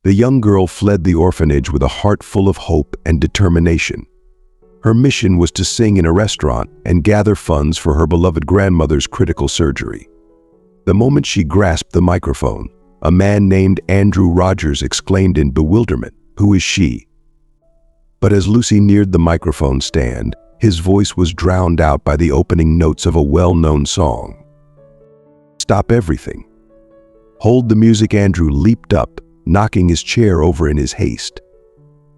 The young girl fled the orphanage with a heart full of hope and determination. Her mission was to sing in a restaurant and gather funds for her beloved grandmother's critical surgery. The moment she grasped the microphone, a man named Andrew Rogers exclaimed in bewilderment, "Who is she?" But as Lucy neared the microphone stand, his voice was drowned out by the opening notes of a well-known song. "Stop everything. Hold the music." Andrew leaped up, knocking his chair over in his haste.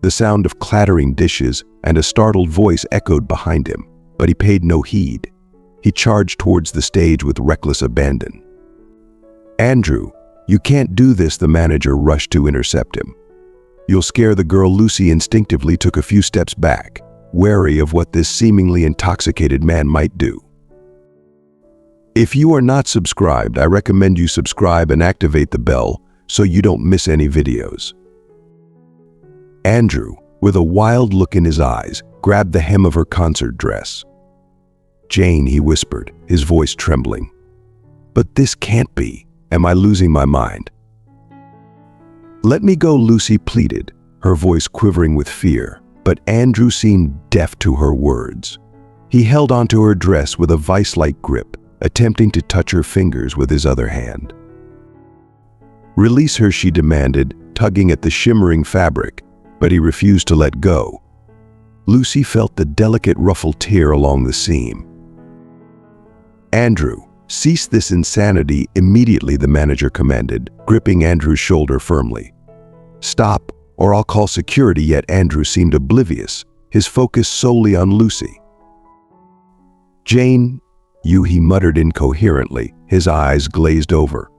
The sound of clattering dishes and a startled voice echoed behind him, but he paid no heed. He charged towards the stage with reckless abandon. "Andrew, you can't do this," the manager rushed to intercept him. "You'll scare the girl." Lucy instinctively took a few steps back, wary of what this seemingly intoxicated man might do. If you are not subscribed, I recommend you subscribe and activate the bell so you don't miss any videos. Andrew, with a wild look in his eyes, grabbed the hem of her concert dress. "Jane," he whispered, his voice trembling. "But this can't be. Am I losing my mind?" "Let me go," Lucy pleaded, her voice quivering with fear, but Andrew seemed deaf to her words. He held onto her dress with a vice-like grip, attempting to touch her fingers with his other hand. "Release her," she demanded, tugging at the shimmering fabric, but he refused to let go. Lucy felt the delicate ruffle tear along the seam. "Andrew, cease this insanity immediately," the manager commanded, gripping Andrew's shoulder firmly. "Stop, or I'll call security." Yet Andrew seemed oblivious, his focus solely on Lucy. "Jane, he muttered incoherently, his eyes glazed over.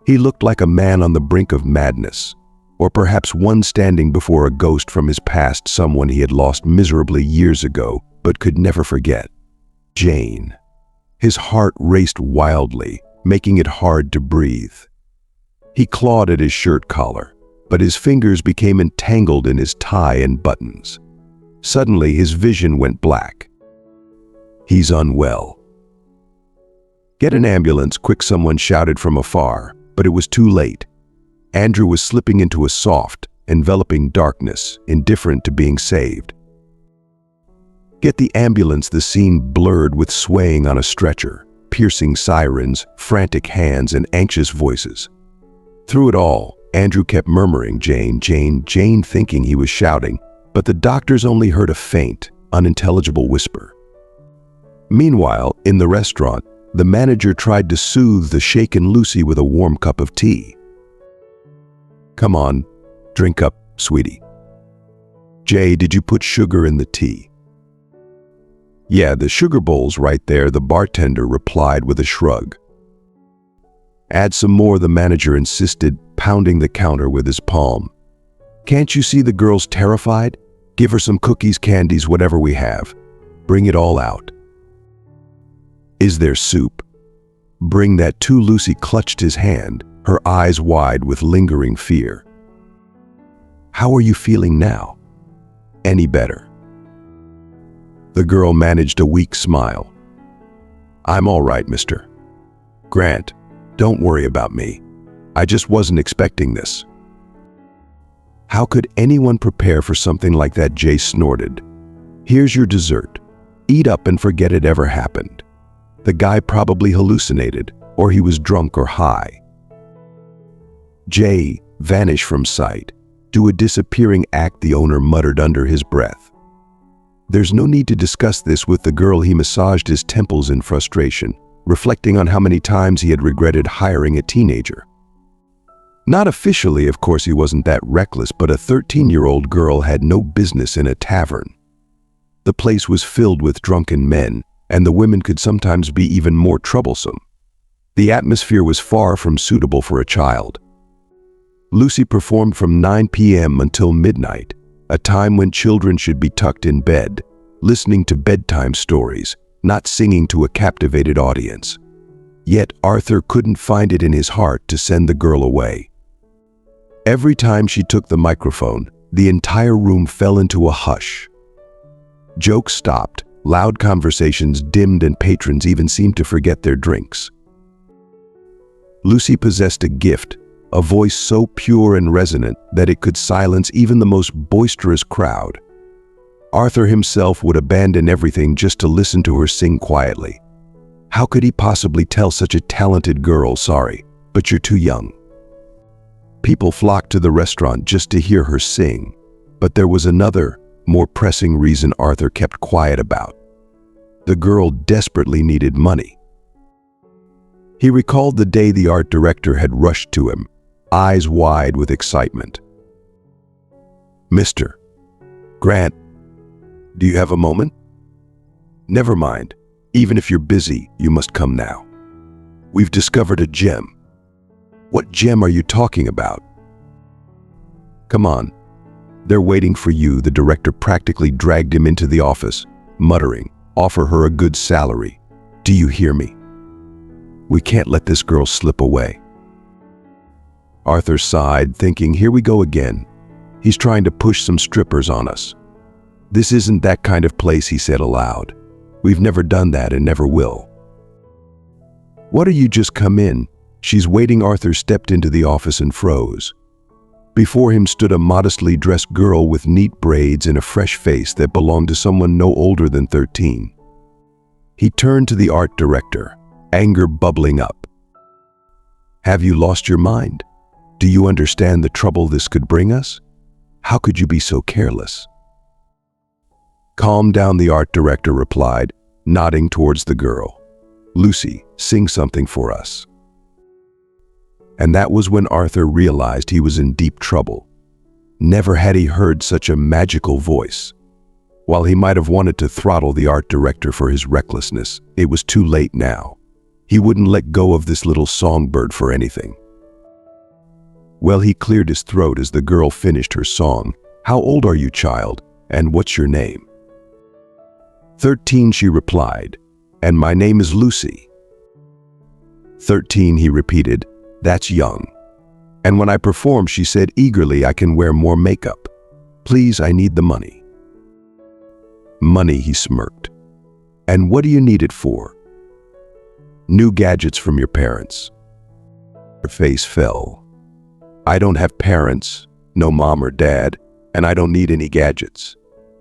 He looked like a man on the brink of madness, or perhaps one standing before a ghost from his past, someone he had lost miserably years ago but could never forget. Jane. His heart raced wildly, making it hard to breathe. He clawed at his shirt collar, but his fingers became entangled in his tie and buttons. Suddenly, his vision went black. "He's unwell." "Get an ambulance, quick," someone shouted from afar, but it was too late. Andrew was slipping into a soft, enveloping darkness, indifferent to being saved. "Get the ambulance." The scene blurred with swaying on a stretcher, piercing sirens, frantic hands, and anxious voices. Through it all, Andrew kept murmuring, "Jane, Jane, Jane," thinking he was shouting, but the doctors only heard a faint, unintelligible whisper. Meanwhile, in the restaurant, the manager tried to soothe the shaken Lucy with a warm cup of tea. "Come on, drink up, sweetie." "Jay, did you put sugar in the tea?" "Yeah, the sugar bowl's right there," the bartender replied with a shrug. "Add some more," the manager insisted, pounding the counter with his palm. "Can't you see the girl's terrified? Give her some cookies, candies, whatever we have. Bring it all out." "Is there soup?" "Bring that too." Lucy clutched his hand, her eyes wide with lingering fear. "How are you feeling now?" "Any better?" The girl managed a weak smile. "I'm all right, Mr. Grant. Don't worry about me. I just wasn't expecting this." "How could anyone prepare for something like that?" Jay snorted. "Here's your dessert. Eat up and forget it ever happened. The guy probably hallucinated, or he was drunk or high." "Jay, vanish from sight. Do a disappearing act," the owner muttered under his breath. There's no need to discuss this with the girl. He massaged his temples in frustration, reflecting on how many times he had regretted hiring a teenager. Not officially, of course, he wasn't that reckless, but a 13-year-old girl had no business in a tavern. The place was filled with drunken men, and the women could sometimes be even more troublesome. The atmosphere was far from suitable for a child. Lucy performed from 9 p.m. until midnight, a time when children should be tucked in bed, listening to bedtime stories, not singing to a captivated audience. Yet Arthur couldn't find it in his heart to send the girl away. Every time she took the microphone, the entire room fell into a hush. Jokes stopped, loud conversations dimmed, and patrons even seemed to forget their drinks. Lucy possessed a gift, a voice so pure and resonant that it could silence even the most boisterous crowd. Arthur himself would abandon everything just to listen to her sing quietly. How could he possibly tell such a talented girl, "Sorry, but you're too young"? People flocked to the restaurant just to hear her sing, but there was another, more pressing reason Arthur kept quiet about. The girl desperately needed money. He recalled the day the art director had rushed to him, eyes wide with excitement. "Mr. Grant, do you have a moment?" "Never mind. Even if you're busy, you must come now. We've discovered a gem." "What gem are you talking about?" "Come on. They're waiting for you." The director practically dragged him into the office, muttering, "Offer her a good salary. Do you hear me? We can't let this girl slip away." Arthur sighed, thinking, here we go again. He's trying to push some strippers on us. "This isn't that kind of place," he said aloud. "We've never done that and never will." "What are you just come in? She's waiting." Arthur stepped into the office and froze. Before him stood a modestly dressed girl with neat braids and a fresh face that belonged to someone no older than 13. He turned to the art director, anger bubbling up. "Have you lost your mind? Do you understand the trouble this could bring us? How could you be so careless?" "Calm down," the art director replied, nodding towards the girl. "Lucy, sing something for us." And that was when Arthur realized he was in deep trouble. Never had he heard such a magical voice. While he might have wanted to throttle the art director for his recklessness, it was too late now. He wouldn't let go of this little songbird for anything. Well, he cleared his throat as the girl finished her song. "How old are you, child? And what's your name?" 13, she replied. "And my name is Lucy." 13, he repeated. "That's young." "And when I perform," she said eagerly, "I can wear more makeup. Please, I need the money." "Money," he smirked. "And what do you need it for?" "New gadgets from your parents." Her face fell. "I don't have parents, no mom or dad, and I don't need any gadgets.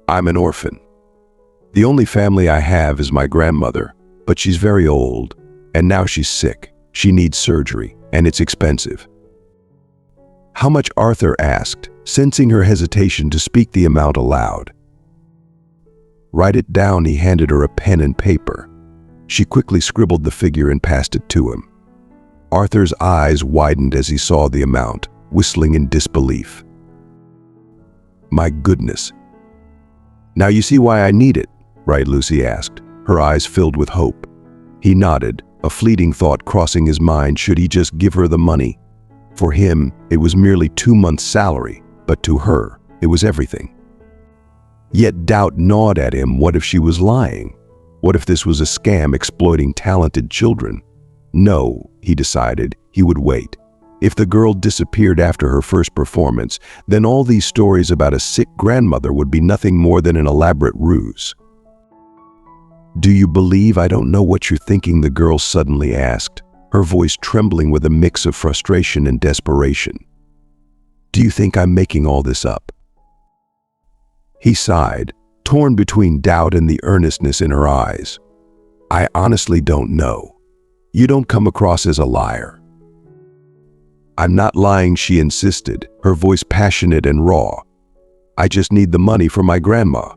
I'm an orphan. The only family I have is my grandmother, but she's very old, and now she's sick. She needs surgery, and it's expensive." "How much?" Arthur asked, sensing her hesitation to speak the amount aloud. "Write it down." He handed her a pen and paper. She quickly scribbled the figure and passed it to him. Arthur's eyes widened as he saw the amount, whistling in disbelief. "My goodness. Now you see why I need it, right?" Lucy asked, her eyes filled with hope. He nodded, a fleeting thought crossing his mind. Should he just give her the money? For him, it was merely 2 months' salary, but to her, it was everything. Yet doubt gnawed at him. What if she was lying? What if this was a scam exploiting talented children? No, he decided, he would wait. If the girl disappeared after her first performance, then all these stories about a sick grandmother would be nothing more than an elaborate ruse. "Do you believe I don't know what you're thinking?" the girl suddenly asked, her voice trembling with a mix of frustration and desperation. "Do you think I'm making all this up?" He sighed, torn between doubt and the earnestness in her eyes. "I honestly don't know. You don't come across as a liar." "I'm not lying," she insisted, her voice passionate and raw. "I just need the money for my grandma."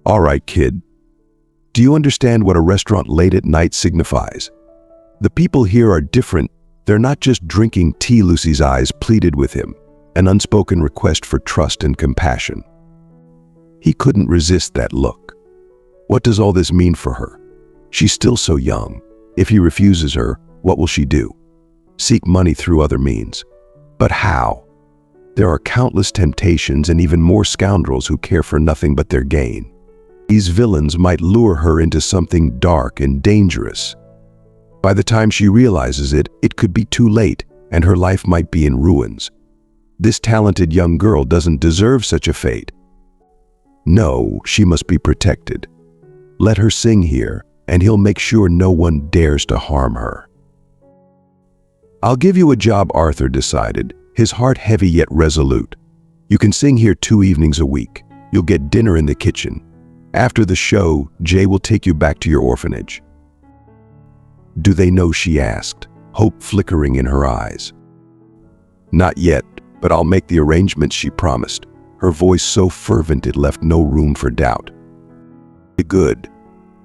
"All right, kid. Do you understand what a restaurant late at night signifies? The people here are different. They're not just drinking tea." Lucy's eyes pleaded with him, an unspoken request for trust and compassion. He couldn't resist that look. What does all this mean for her? She's still so young. If he refuses her, what will she do? Seek money through other means. But how? There are countless temptations and even more scoundrels who care for nothing but their gain. These villains might lure her into something dark and dangerous. By the time she realizes it, it could be too late, and her life might be in ruins. This talented young girl doesn't deserve such a fate. No, she must be protected. Let her sing here, and he'll make sure no one dares to harm her. "I'll give you a job," Arthur decided, his heart heavy yet resolute. "You can sing here 2 evenings a week. You'll get dinner in the kitchen. After the show, Jay will take you back to your orphanage." "Do they know?" she asked, hope flickering in her eyes. "Not yet, but I'll make the arrangements," she promised, her voice so fervent it left no room for doubt. "Good.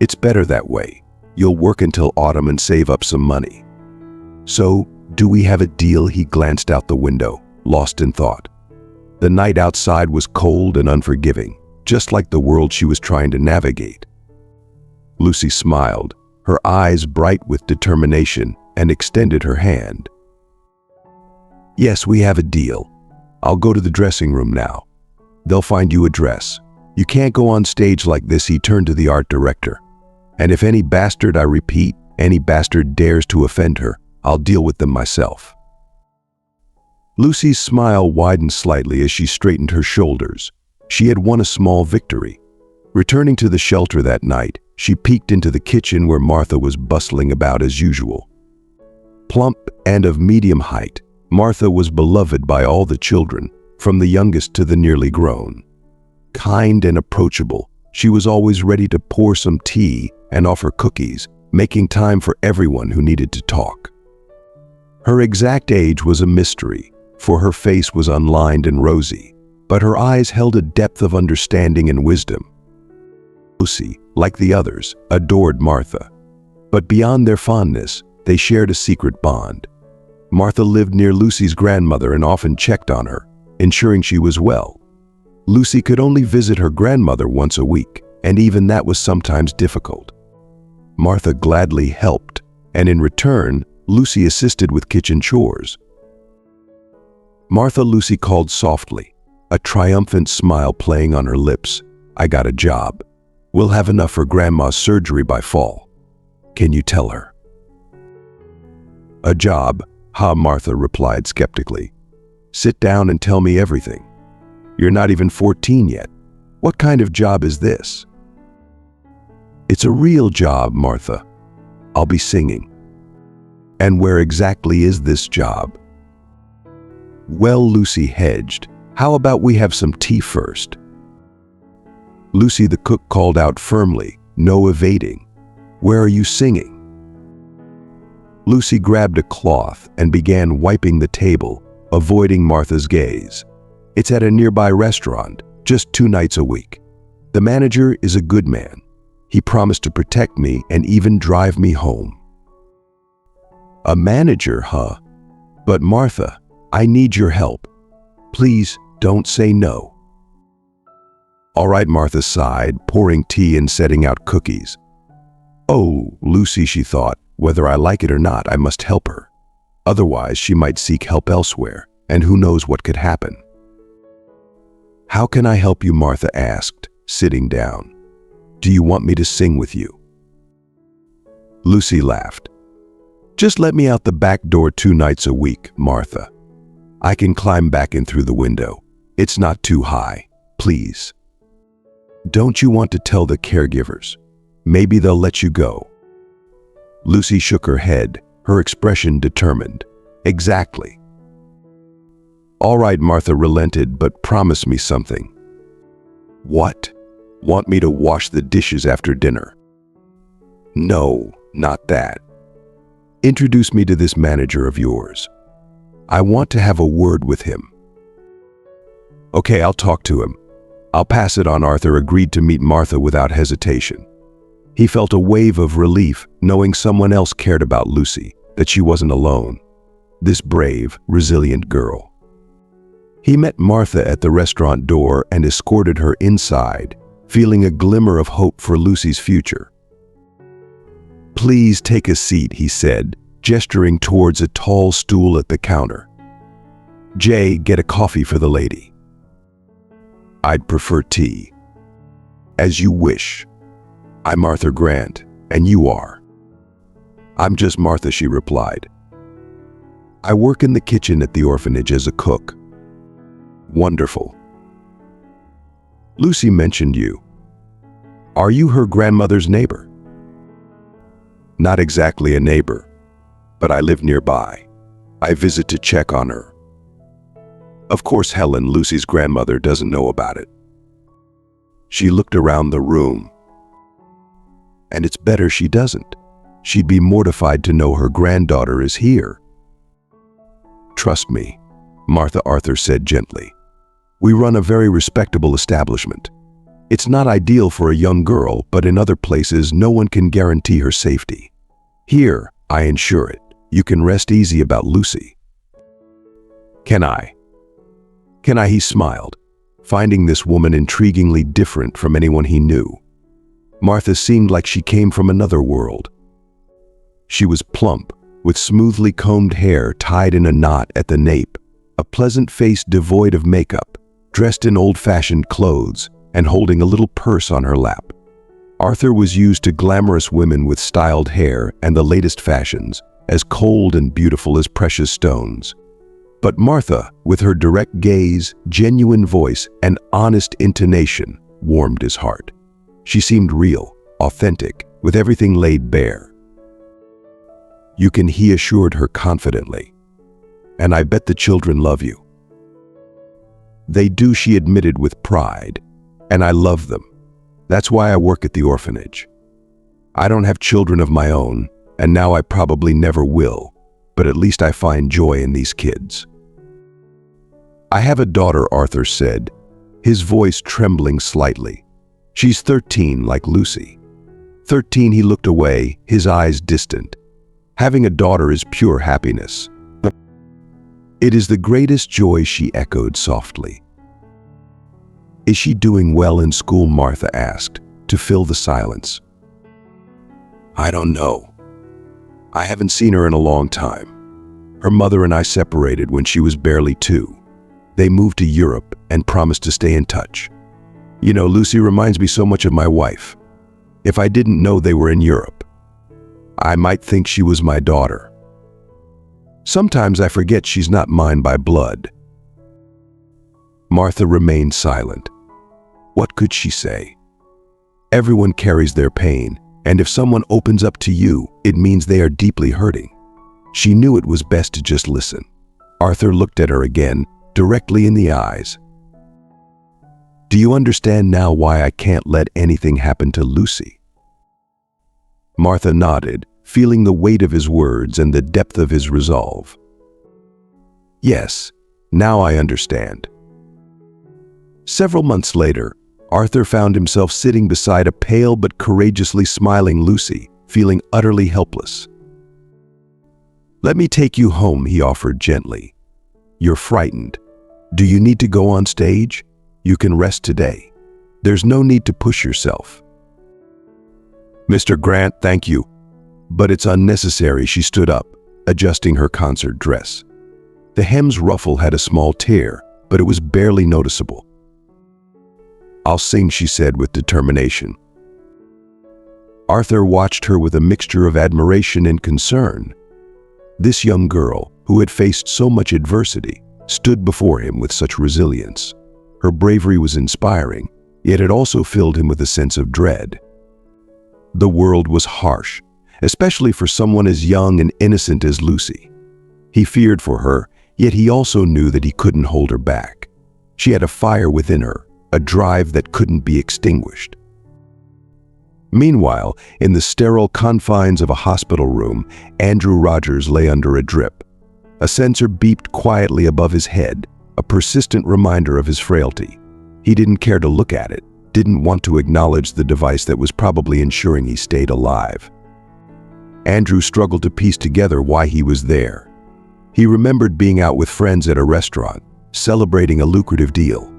It's better that way. You'll work until autumn and save up some money." "So, do we have a deal?" He glanced out the window, lost in thought. The night outside was cold and unforgiving, just like the world she was trying to navigate. Lucy smiled, her eyes bright with determination, and extended her hand. "Yes, we have a deal. I'll go to the dressing room now. They'll find you a dress. You can't go on stage like this," he turned to the art director. "And if any bastard, I repeat, any bastard dares to offend her, I'll deal with them myself." Lucy's smile widened slightly as she straightened her shoulders. She had won a small victory. Returning to the shelter that night, she peeked into the kitchen where Martha was bustling about as usual. Plump and of medium height, Martha was beloved by all the children, from the youngest to the nearly grown. Kind and approachable, she was always ready to pour some tea and offer cookies, making time for everyone who needed to talk. Her exact age was a mystery, for her face was unlined and rosy, but her eyes held a depth of understanding and wisdom. Lucy, like the others, adored Martha. But beyond their fondness, they shared a secret bond. Martha lived near Lucy's grandmother and often checked on her, ensuring she was well. Lucy could only visit her grandmother once a week, and even that was sometimes difficult. Martha gladly helped, and in return, Lucy assisted with kitchen chores. "Martha," Lucy called softly, a triumphant smile playing on her lips, "I got a job. We'll have enough for Grandma's surgery by fall. Can you tell her?" "A job?" Martha replied skeptically. "Sit down and tell me everything. You're not even 14 yet. What kind of job is this?" "It's a real job, Martha. I'll be singing." "And where exactly is this job?" "Well," Lucy hedged, "how about we have some tea first?" Lucy the cook called out firmly, no evading. "Where are you singing?" Lucy grabbed a cloth and began wiping the table, avoiding Martha's gaze. "It's at a nearby restaurant, just 2 nights a week. The manager is a good man. He promised to protect me and even drive me home." "A manager, huh? But Martha, I need your help. Please don't say no." "All right," Martha sighed, pouring tea and setting out cookies. "Oh, Lucy," she thought, "whether I like it or not, I must help her. Otherwise, she might seek help elsewhere, and who knows what could happen." "How can I help you?" Martha asked, sitting down. "Do you want me to sing with you?" Lucy laughed. "Just let me out the back door 2 nights a week, Martha. I can climb back in through the window. It's not too high, please." "Don't you want to tell the caregivers? Maybe they'll let you go." Lucy shook her head, her expression determined. "Exactly." "All right," Martha relented, "but promise me something." "What? Want me to wash the dishes after dinner?" "No, not that. Introduce me to this manager of yours. I want to have a word with him." "Okay, I'll talk to him. I'll pass it on." Arthur agreed to meet Martha without hesitation. He felt a wave of relief knowing someone else cared about Lucy, that she wasn't alone. This brave, resilient girl. He met Martha at the restaurant door and escorted her inside, feeling a glimmer of hope for Lucy's future. "Please take a seat," he said, gesturing towards a tall stool at the counter. "Jay, get a coffee for the lady." "I'd prefer tea." "As you wish. I'm Arthur Grant, and you are?" "I'm just Martha," she replied. "I work in the kitchen at the orphanage as a cook." "Wonderful. Lucy mentioned you. Are you her grandmother's neighbor?" "Not exactly a neighbor, but I live nearby. I visit to check on her. Of course, Helen, Lucy's grandmother, doesn't know about it. She looked around the room. And it's better she doesn't. She'd be mortified to know her granddaughter is here. Trust me, Martha Arthur said gently. We run a very respectable establishment. It's not ideal for a young girl, but in other places no one can guarantee her safety. Here, I ensure it. You can rest easy about Lucy. Can I? He smiled, finding this woman intriguingly different from anyone he knew. Martha seemed like she came from another world. She was plump, with smoothly combed hair tied in a knot at the nape, a pleasant face devoid of makeup, dressed in old-fashioned clothes, and holding a little purse on her lap. Arthur was used to glamorous women with styled hair and the latest fashions, as cold and beautiful as precious stones. But Martha, with her direct gaze, genuine voice, and honest intonation, warmed his heart. She seemed real, authentic, with everything laid bare. You can, he assured her confidently. And I bet the children love you. They do, she admitted with pride. And I love them. That's why I work at the orphanage. I don't have children of my own, and now I probably never will, but at least I find joy in these kids. I have a daughter, Arthur said, his voice trembling slightly. She's 13, like Lucy. 13, he looked away, his eyes distant. Having a daughter is pure happiness. It is the greatest joy, she echoed softly. Is she doing well in school? Martha asked, to fill the silence. I don't know. I haven't seen her in a long time. Her mother and I separated when she was barely 2. They moved to Europe and promised to stay in touch. You know, Lucy reminds me so much of my wife. If I didn't know they were in Europe, I might think she was my daughter. Sometimes I forget she's not mine by blood. Martha remained silent. What could she say? Everyone carries their pain, and if someone opens up to you, it means they are deeply hurting. She knew it was best to just listen. Arthur looked at her again, directly in the eyes. Do you understand now why I can't let anything happen to Lucy? Martha nodded, feeling the weight of his words and the depth of his resolve. Yes, now I understand. Several months later, Arthur found himself sitting beside a pale but courageously smiling Lucy, feeling utterly helpless. Let me take you home, he offered gently. You're frightened. Do you need to go on stage? You can rest today. There's no need to push yourself. Mr. Grant, thank you. But it's unnecessary, she stood up, adjusting her concert dress. The hem's ruffle had a small tear, but it was barely noticeable. I'll sing, she said with determination. Arthur watched her with a mixture of admiration and concern. This young girl, who had faced so much adversity, stood before him with such resilience. Her bravery was inspiring, yet it also filled him with a sense of dread. The world was harsh, especially for someone as young and innocent as Lucy. He feared for her, yet he also knew that he couldn't hold her back. She had a fire within her, a drive that couldn't be extinguished. Meanwhile, in the sterile confines of a hospital room, Andrew Rogers lay under a drip. A sensor beeped quietly above his head, a persistent reminder of his frailty. He didn't care to look at it, didn't want to acknowledge the device that was probably ensuring he stayed alive. Andrew struggled to piece together why he was there. He remembered being out with friends at a restaurant, celebrating a lucrative deal.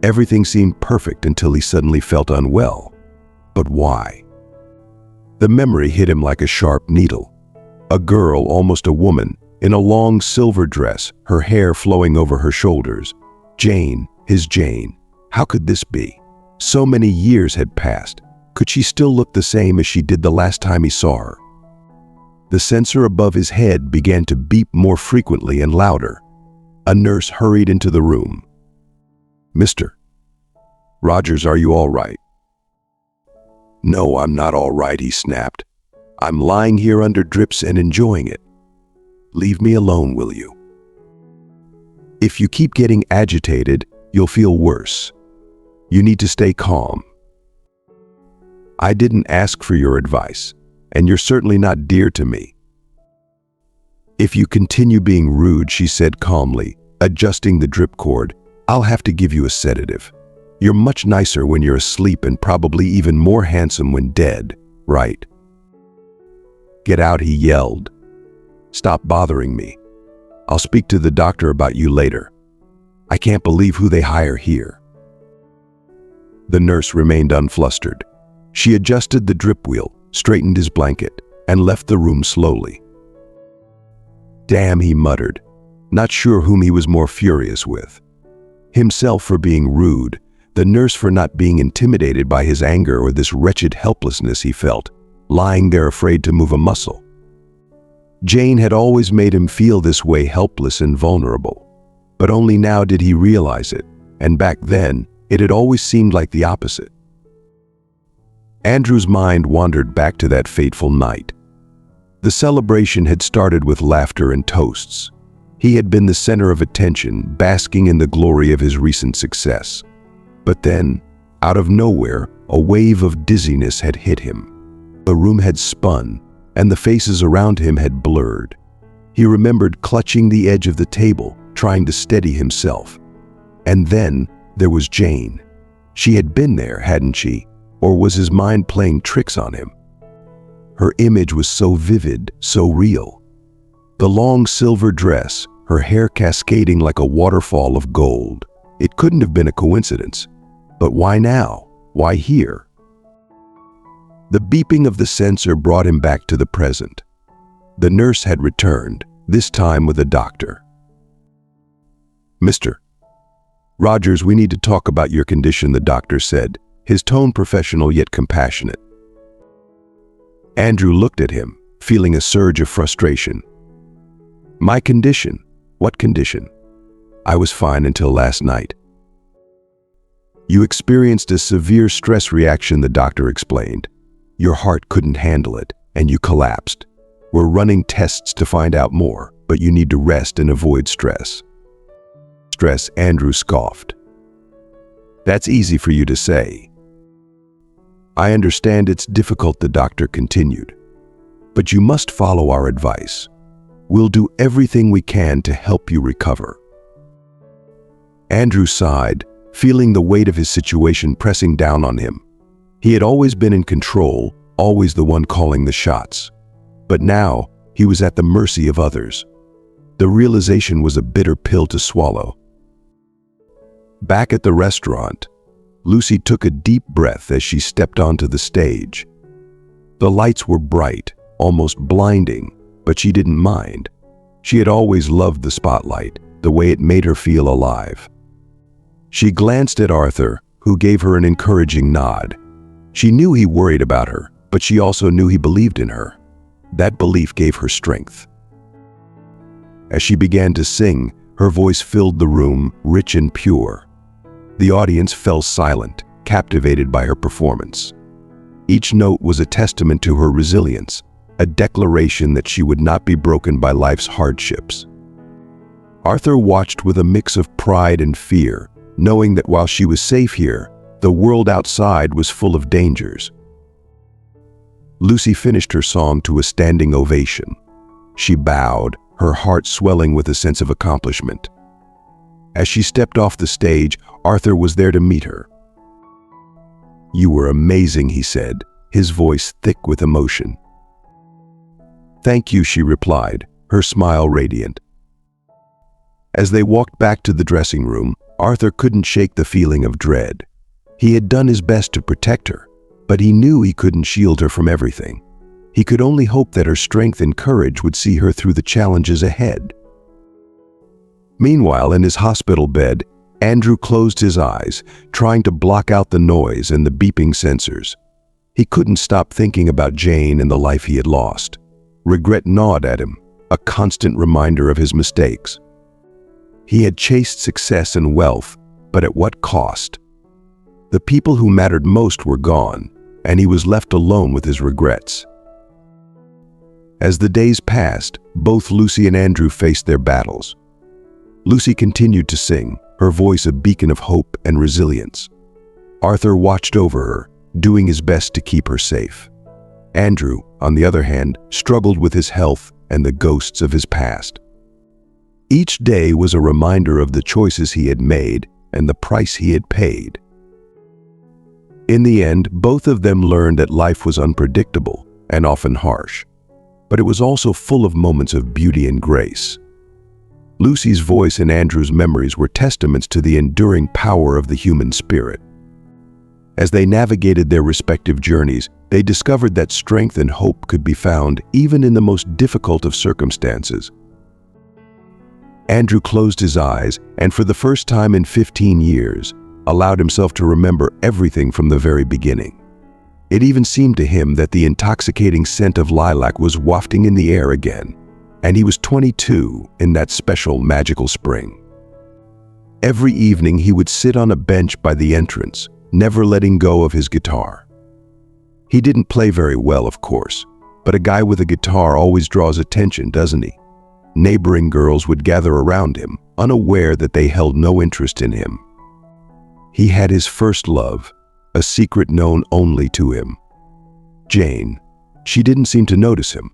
Everything seemed perfect until he suddenly felt unwell. But why? The memory hit him like a sharp needle. A girl, almost a woman, in a long silver dress, her hair flowing over her shoulders. Jane, his Jane. How could this be? So many years had passed. Could she still look the same as she did the last time he saw her? The sensor above his head began to beep more frequently and louder. A nurse hurried into the room. Mr. Rogers, are you all right? No, I'm not all right, he snapped. I'm lying here under drips and enjoying it. Leave me alone, will you? If you keep getting agitated, you'll feel worse. You need to stay calm. I didn't ask for your advice, and you're certainly not dear to me. If you continue being rude, she said calmly, adjusting the drip cord, I'll have to give you a sedative. You're much nicer when you're asleep and probably even more handsome when dead, right? Get out, he yelled. Stop bothering me. I'll speak to the doctor about you later. I can't believe who they hire here. The nurse remained unflustered. She adjusted the drip wheel, straightened his blanket, and left the room slowly. Damn, he muttered, not sure whom he was more furious with. Himself for being rude, the nurse for not being intimidated by his anger or this wretched helplessness he felt, lying there afraid to move a muscle. Jane had always made him feel this way, helpless and vulnerable. But only now did he realize it, and back then, it had always seemed like the opposite. Andrew's mind wandered back to that fateful night. The celebration had started with laughter and toasts. He had been the center of attention, basking in the glory of his recent success. But then, out of nowhere, a wave of dizziness had hit him. The room had spun, and the faces around him had blurred. He remembered clutching the edge of the table, trying to steady himself. And then there was Jane. She had been there, hadn't she? Or was his mind playing tricks on him? Her image was so vivid, so real. The long silver dress, her hair cascading like a waterfall of gold. It couldn't have been a coincidence. But why now? Why here? The beeping of the sensor brought him back to the present. The nurse had returned, this time with a doctor. Mr. Rogers, we need to talk about your condition, the doctor said, his tone professional yet compassionate. Andrew looked at him, feeling a surge of frustration. My condition? What condition? I was fine until last night. You experienced a severe stress reaction, the doctor explained. Your heart couldn't handle it, and you collapsed. We're running tests to find out more, but you need to rest and avoid stress. Stress, Andrew scoffed. That's easy for you to say. I understand it's difficult, the doctor continued. But you must follow our advice. We'll do everything we can to help you recover. Andrew sighed, feeling the weight of his situation pressing down on him. He had always been in control, always the one calling the shots. But now, he was at the mercy of others. The realization was a bitter pill to swallow. Back at the restaurant, Lucy took a deep breath as she stepped onto the stage. The lights were bright, almost blinding, but she didn't mind. She had always loved the spotlight, the way it made her feel alive. She glanced at Arthur, who gave her an encouraging nod. She knew he worried about her, but she also knew he believed in her. That belief gave her strength. As she began to sing, her voice filled the room, rich and pure. The audience fell silent, captivated by her performance. Each note was a testament to her resilience, a declaration that she would not be broken by life's hardships. Arthur watched with a mix of pride and fear, knowing that while she was safe here, the world outside was full of dangers. Lucy finished her song to a standing ovation. She bowed, her heart swelling with a sense of accomplishment. As she stepped off the stage, Arthur was there to meet her. You were amazing, he said, his voice thick with emotion. Thank you, she replied, her smile radiant. As they walked back to the dressing room, Arthur couldn't shake the feeling of dread. He had done his best to protect her, but he knew he couldn't shield her from everything. He could only hope that her strength and courage would see her through the challenges ahead. Meanwhile, in his hospital bed, Andrew closed his eyes, trying to block out the noise and the beeping sensors. He couldn't stop thinking about Jane and the life he had lost. Regret gnawed at him, a constant reminder of his mistakes. He had chased success and wealth, but at what cost? The people who mattered most were gone, and he was left alone with his regrets. As the days passed, both Lucy and Andrew faced their battles. Lucy continued to sing, her voice a beacon of hope and resilience. Arthur watched over her, doing his best to keep her safe. Andrew, on the other hand, struggled with his health and the ghosts of his past. Each day was a reminder of the choices he had made and the price he had paid. In the end, both of them learned that life was unpredictable and often harsh, but it was also full of moments of beauty and grace. Lucy's voice and Andrew's memories were testaments to the enduring power of the human spirit. As they navigated their respective journeys, they discovered that strength and hope could be found even in the most difficult of circumstances. Andrew closed his eyes and, for the first time in 15 years, allowed himself to remember everything from the very beginning. It even seemed to him that the intoxicating scent of lilac was wafting in the air again, and he was 22 in that special magical spring. Every evening he would sit on a bench by the entrance, never letting go of his guitar. He didn't play very well, of course, but a guy with a guitar always draws attention, doesn't he? Neighboring girls would gather around him, unaware that they held no interest in him. He had his first love, a secret known only to him. Jane. She didn't seem to notice him.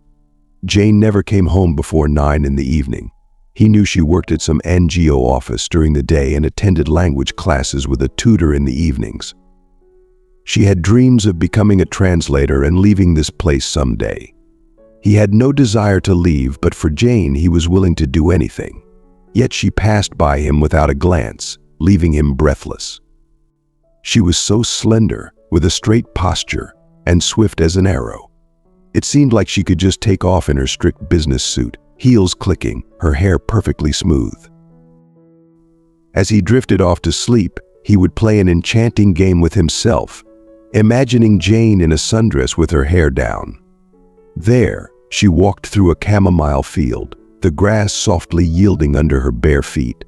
Jane never came home before 9 in the evening. He knew she worked at some NGO office during the day and attended language classes with a tutor in the evenings. She had dreams of becoming a translator and leaving this place someday. He had no desire to leave, but for Jane he was willing to do anything. Yet she passed by him without a glance, leaving him breathless. She was so slender, with a straight posture, and swift as an arrow. It seemed like she could just take off in her strict business suit, heels clicking, her hair perfectly smooth. As he drifted off to sleep, he would play an enchanting game with himself, imagining Jane in a sundress with her hair down. There, she walked through a chamomile field, the grass softly yielding under her bare feet.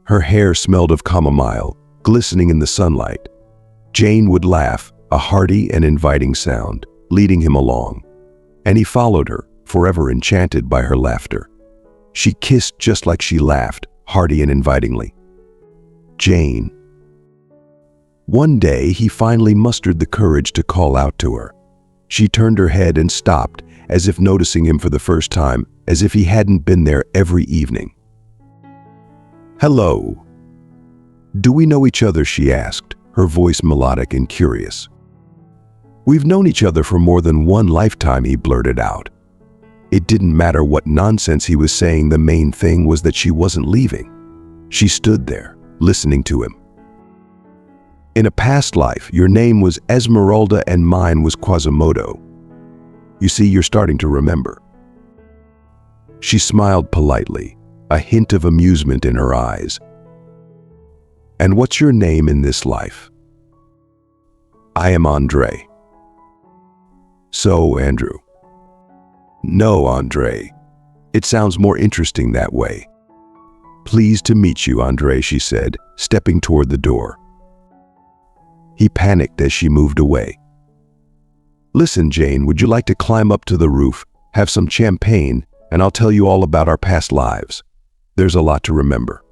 Her hair smelled of chamomile, glistening in the sunlight. Jane would laugh, a hearty and inviting sound, leading him along, and he followed her, forever enchanted by her laughter. She kissed just like she laughed, hearty and invitingly. Jane. One day, he finally mustered the courage to call out to her. She turned her head and stopped, as if noticing him for the first time, as if he hadn't been there every evening. "Hello. Do we know each other?" she asked, her voice melodic and curious. "We've known each other for more than one lifetime," he blurted out. It didn't matter what nonsense he was saying, the main thing was that she wasn't leaving. She stood there, listening to him. "In a past life, your name was Esmeralda and mine was Quasimodo. You see, you're starting to remember." She smiled politely, a hint of amusement in her eyes. "And what's your name in this life?" "I am Andre." "So, Andrew." "No, Andre. It sounds more interesting that way." "Pleased to meet you, Andre," she said, stepping toward the door. He panicked as she moved away. "Listen, Jane, would you like to climb up to the roof, have some champagne, and I'll tell you all about our past lives? There's a lot to remember."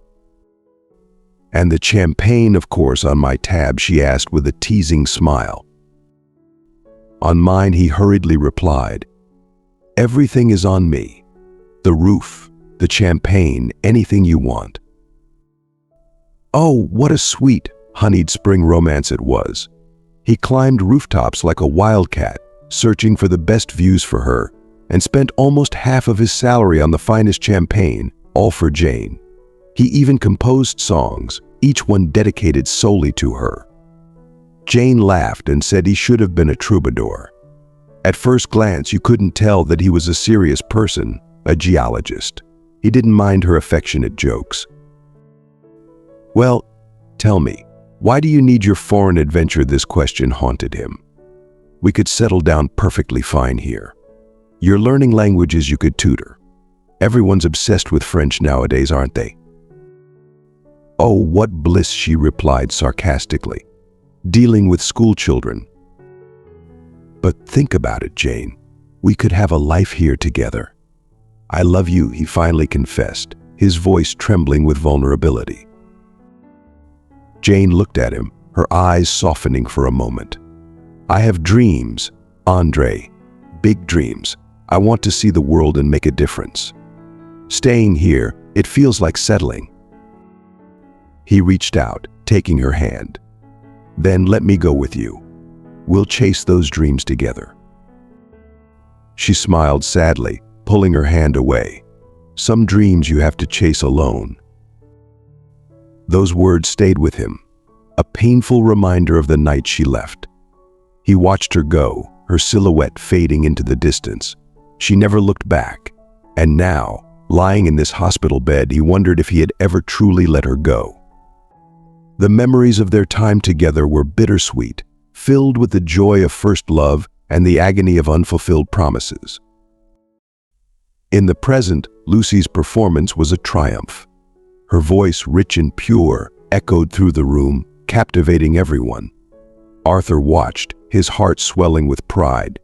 "And the champagne, of course, on my tab?" she asked with a teasing smile. "On mine," he hurriedly replied. "Everything is on me. The roof, the champagne, anything you want." Oh, what a sweet, honeyed spring romance it was. He climbed rooftops like a wildcat, searching for the best views for her, and spent almost half of his salary on the finest champagne, all for Jane. He even composed songs, each one dedicated solely to her. Jane laughed and said he should have been a troubadour. At first glance, you couldn't tell that he was a serious person, a geologist. He didn't mind her affectionate jokes. "Well, tell me, why do you need your foreign adventure?" This question haunted him. "We could settle down perfectly fine here. You're learning languages you could tutor. Everyone's obsessed with French nowadays, aren't they?" "Oh, what bliss," she replied sarcastically. "Dealing with school children." "But think about it, Jane. We could have a life here together. I love you, he finally confessed, his voice trembling with vulnerability. Jane looked at him, her eyes softening for a moment. I have dreams, Andre, big dreams. I want to see the world and make a difference. Staying here, it feels like settling. He reached out, taking her hand. Then let me go with you. We'll chase those dreams together. She smiled sadly, pulling her hand away. Some dreams you have to chase alone. Those words stayed with him, a painful reminder of the night she left. He watched her go, her silhouette fading into the distance. She never looked back, and now, lying in this hospital bed, he wondered if he had ever truly let her go. The memories of their time together were bittersweet, filled with the joy of first love and the agony of unfulfilled promises. In the present, Lucy's performance was a triumph. Her voice, rich and pure, echoed through the room, captivating everyone. Arthur watched, his heart swelling with pride.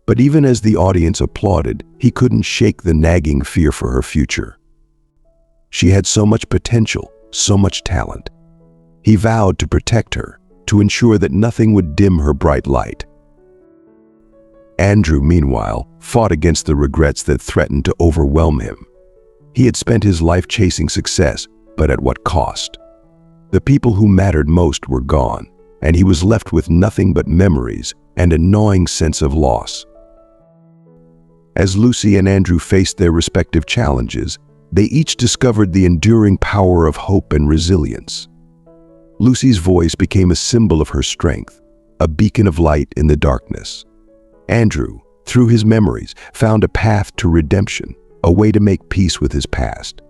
But even as the audience applauded, he couldn't shake the nagging fear for her future. She had so much potential, so much talent. He vowed to protect her, to ensure that nothing would dim her bright light. Andrew, meanwhile, fought against the regrets that threatened to overwhelm him. He had spent his life chasing success, but at what cost? The people who mattered most were gone, and he was left with nothing but memories and a gnawing sense of loss. As Lucy and Andrew faced their respective challenges, they each discovered the enduring power of hope and resilience. Lucy's voice became a symbol of her strength, a beacon of light in the darkness. Andrew, through his memories, found a path to redemption, a way to make peace with his past.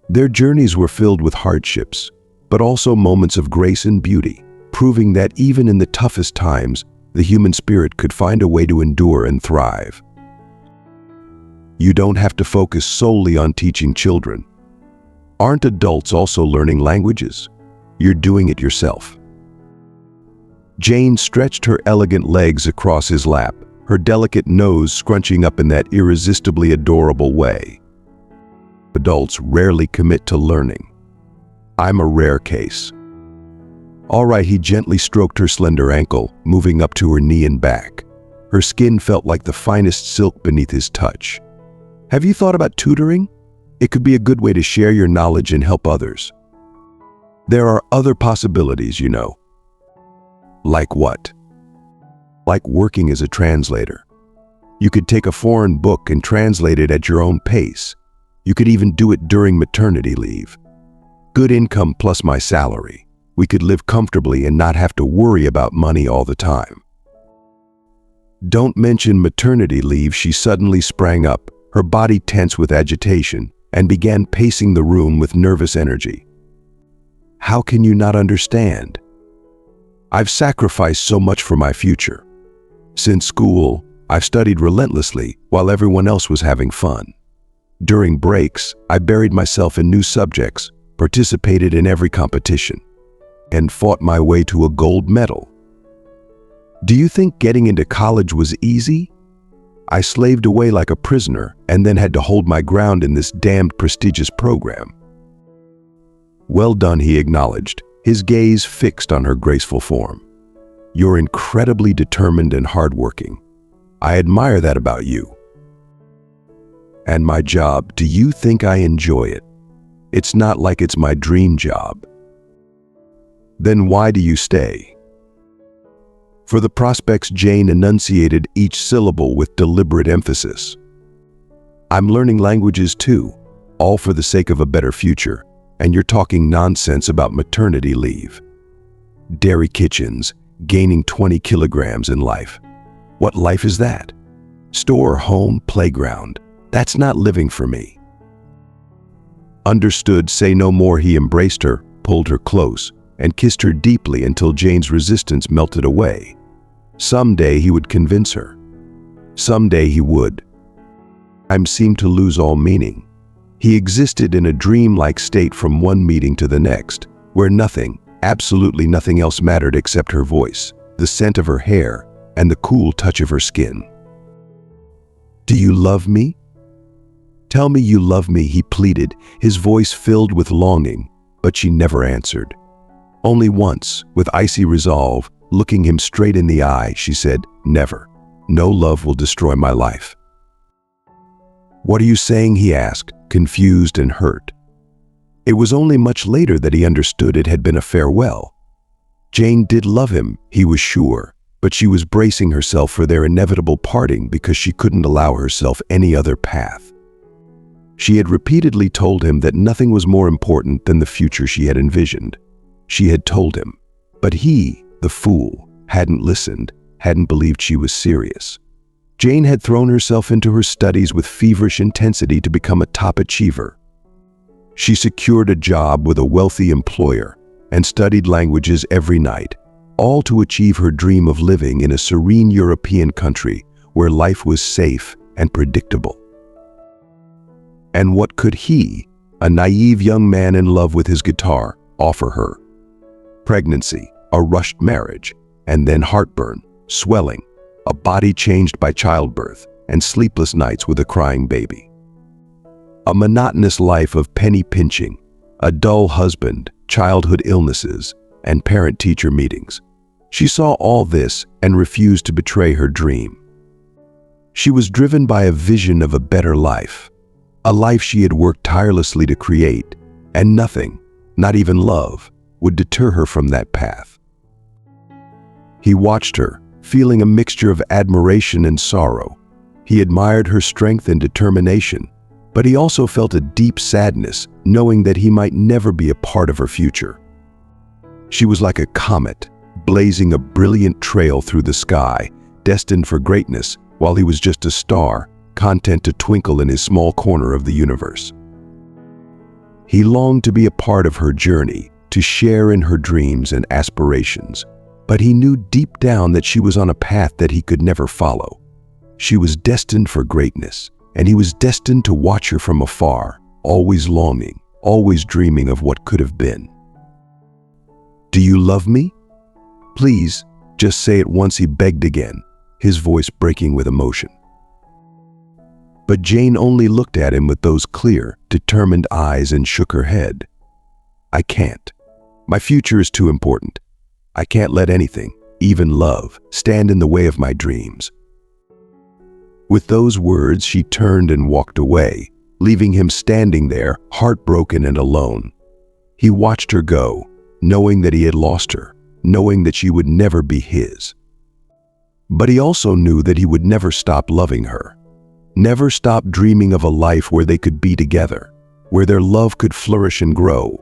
Their journeys were filled with hardships, but also moments of grace and beauty, proving that even in the toughest times, the human spirit could find a way to endure and thrive. You don't have to focus solely on teaching children. Aren't adults also learning languages? You're doing it yourself. Jane stretched her elegant legs across his lap, her delicate nose scrunching up in that irresistibly adorable way. Adults rarely commit to learning. I'm a rare case. All right, he gently stroked her slender ankle, moving up to her knee and back. Her skin felt like the finest silk beneath his touch. Have you thought about tutoring? It could be a good way to share your knowledge and help others. There are other possibilities, you know. Like what? Like working as a translator. You could take a foreign book and translate it at your own pace. You could even do it during maternity leave. Good income plus my salary. We could live comfortably and not have to worry about money all the time. Don't mention maternity leave, she suddenly sprang up, her body tense with agitation, and began pacing the room with nervous energy. How can you not understand? I've sacrificed so much for my future. Since school, I've studied relentlessly while everyone else was having fun. During breaks, I buried myself in new subjects, participated in every competition, and fought my way to a gold medal. Do you think getting into college was easy? I slaved away like a prisoner and then had to hold my ground in this damned prestigious program. Well done, he acknowledged, his gaze fixed on her graceful form. You're incredibly determined and hardworking. I admire that about you. And my job, do you think I enjoy it? It's not like it's my dream job. Then why do you stay? For the prospects, Jane enunciated each syllable with deliberate emphasis. I'm learning languages too, all for the sake of a better future, and you're talking nonsense about maternity leave. Dairy kitchens, gaining 20 kilograms in life. What life is that? Store, home, playground. That's not living for me. Understood, say no more, he embraced her, pulled her close, and kissed her deeply until Jane's resistance melted away. Someday he would convince her. Someday he would. Time seemed to lose all meaning. He existed in a dream-like state from one meeting to the next, where nothing, absolutely nothing else mattered except her voice, the scent of her hair, and the cool touch of her skin. "Do you love me? Tell me you love me," he pleaded, his voice filled with longing, but she never answered. Only once, with icy resolve, looking him straight in the eye, she said, "Never. No love will destroy my life." "What are you saying?" he asked, confused and hurt. It was only much later that he understood it had been a farewell. Jane did love him, he was sure, but she was bracing herself for their inevitable parting because she couldn't allow herself any other path. She had repeatedly told him that nothing was more important than the future she had envisioned. She had told him, but he, the fool, hadn't listened, hadn't believed she was serious. Jane had thrown herself into her studies with feverish intensity to become a top achiever. She secured a job with a wealthy employer and studied languages every night, all to achieve her dream of living in a serene European country where life was safe and predictable. And what could he, a naive young man in love with his guitar, offer her? Pregnancy, a rushed marriage, and then heartburn, swelling, a body changed by childbirth, and sleepless nights with a crying baby. A monotonous life of penny pinching, a dull husband, childhood illnesses, and parent-teacher meetings. She saw all this and refused to betray her dream. She was driven by a vision of a better life, a life she had worked tirelessly to create, and nothing, not even love, would deter her from that path. He watched her, feeling a mixture of admiration and sorrow. He admired her strength and determination, but he also felt a deep sadness, knowing that he might never be a part of her future. She was like a comet, blazing a brilliant trail through the sky, destined for greatness, while he was just a star, content to twinkle in his small corner of the universe. He longed to be a part of her journey, to share in her dreams and aspirations, but he knew deep down that she was on a path that he could never follow. She was destined for greatness, and he was destined to watch her from afar, always longing, always dreaming of what could have been. "Do you love me? Please, just say it once," he begged again, his voice breaking with emotion. But Jane only looked at him with those clear, determined eyes and shook her head. "I can't. My future is too important. I can't let anything, even love, stand in the way of my dreams." With those words, she turned and walked away, leaving him standing there, heartbroken and alone. He watched her go, knowing that he had lost her, knowing that she would never be his. But he also knew that he would never stop loving her, never stop dreaming of a life where they could be together, where their love could flourish and grow.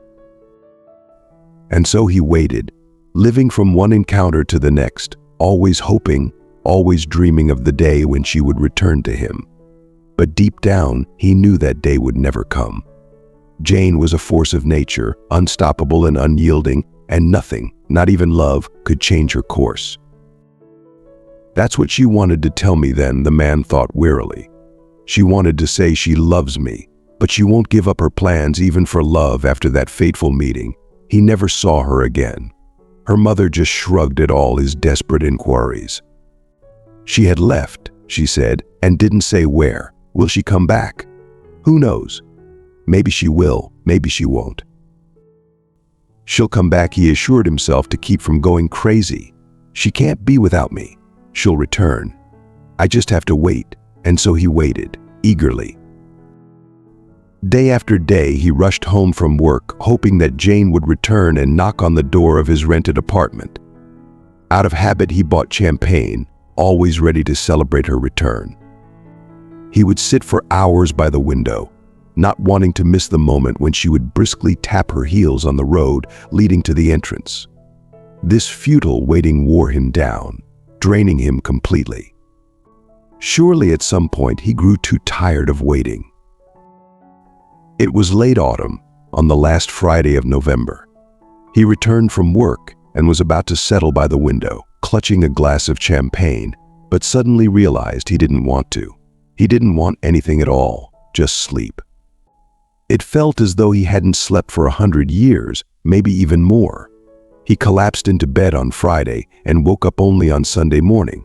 And so he waited, living from one encounter to the next, always hoping, always dreaming of the day when she would return to him. But deep down, he knew that day would never come. Jane was a force of nature, unstoppable and unyielding, and nothing, not even love, could change her course. "That's what she wanted to tell me then," the man thought wearily. "She wanted to say she loves me, but she won't give up her plans even for love." After that fateful meeting, he never saw her again. Her mother just shrugged at all his desperate inquiries. "She had left," she said, "and didn't say where. Will she come back? Who knows? Maybe she will, maybe she won't." "She'll come back," he assured himself to keep from going crazy. "She can't be without me. She'll return. I just have to wait." And so he waited, eagerly. Day after day, he rushed home from work, hoping that Jane would return and knock on the door of his rented apartment. Out of habit, he bought champagne, always ready to celebrate her return. He would sit for hours by the window, not wanting to miss the moment when she would briskly tap her heels on the road leading to the entrance. This futile waiting wore him down, draining him completely. Surely at some point he grew too tired of waiting. It was late autumn, on the last Friday of November. He returned from work and was about to settle by the window, clutching a glass of champagne, but suddenly realized he didn't want to. He didn't want anything at all, just sleep. It felt as though he hadn't slept for 100 years, maybe even more. He collapsed into bed on Friday and woke up only on Sunday morning.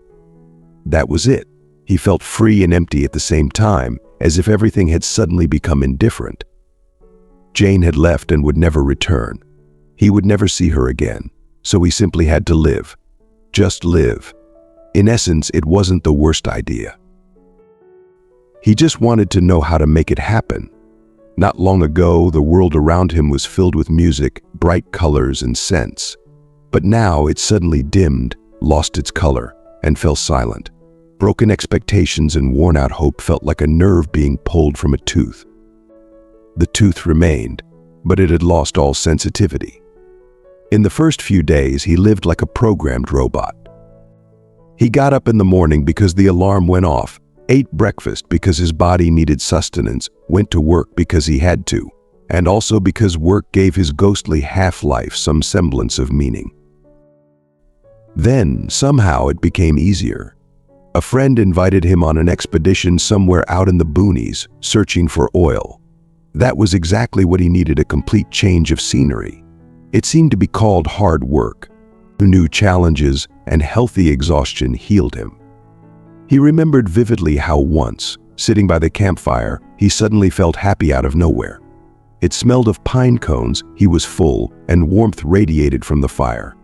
That was it. He felt free and empty at the same time, as if everything had suddenly become indifferent. Jane had left and would never return. He would never see her again, so he simply had to live. Just live. In essence, it wasn't the worst idea. He just wanted to know how to make it happen. Not long ago, the world around him was filled with music, bright colors and scents. But now it suddenly dimmed, lost its color, and fell silent. Broken expectations and worn-out hope felt like a nerve being pulled from a tooth. The tooth remained, but it had lost all sensitivity. In the first few days, he lived like a programmed robot. He got up in the morning because the alarm went off, ate breakfast because his body needed sustenance, went to work because he had to, and also because work gave his ghostly half-life some semblance of meaning. Then, somehow, it became easier. A friend invited him on an expedition somewhere out in the boonies, searching for oil. That was exactly what he needed, a complete change of scenery. It seemed to be called hard work. New challenges and healthy exhaustion healed him. He remembered vividly how once, sitting by the campfire, he suddenly felt happy out of nowhere. It smelled of pine cones, he was full, and warmth radiated from the fire.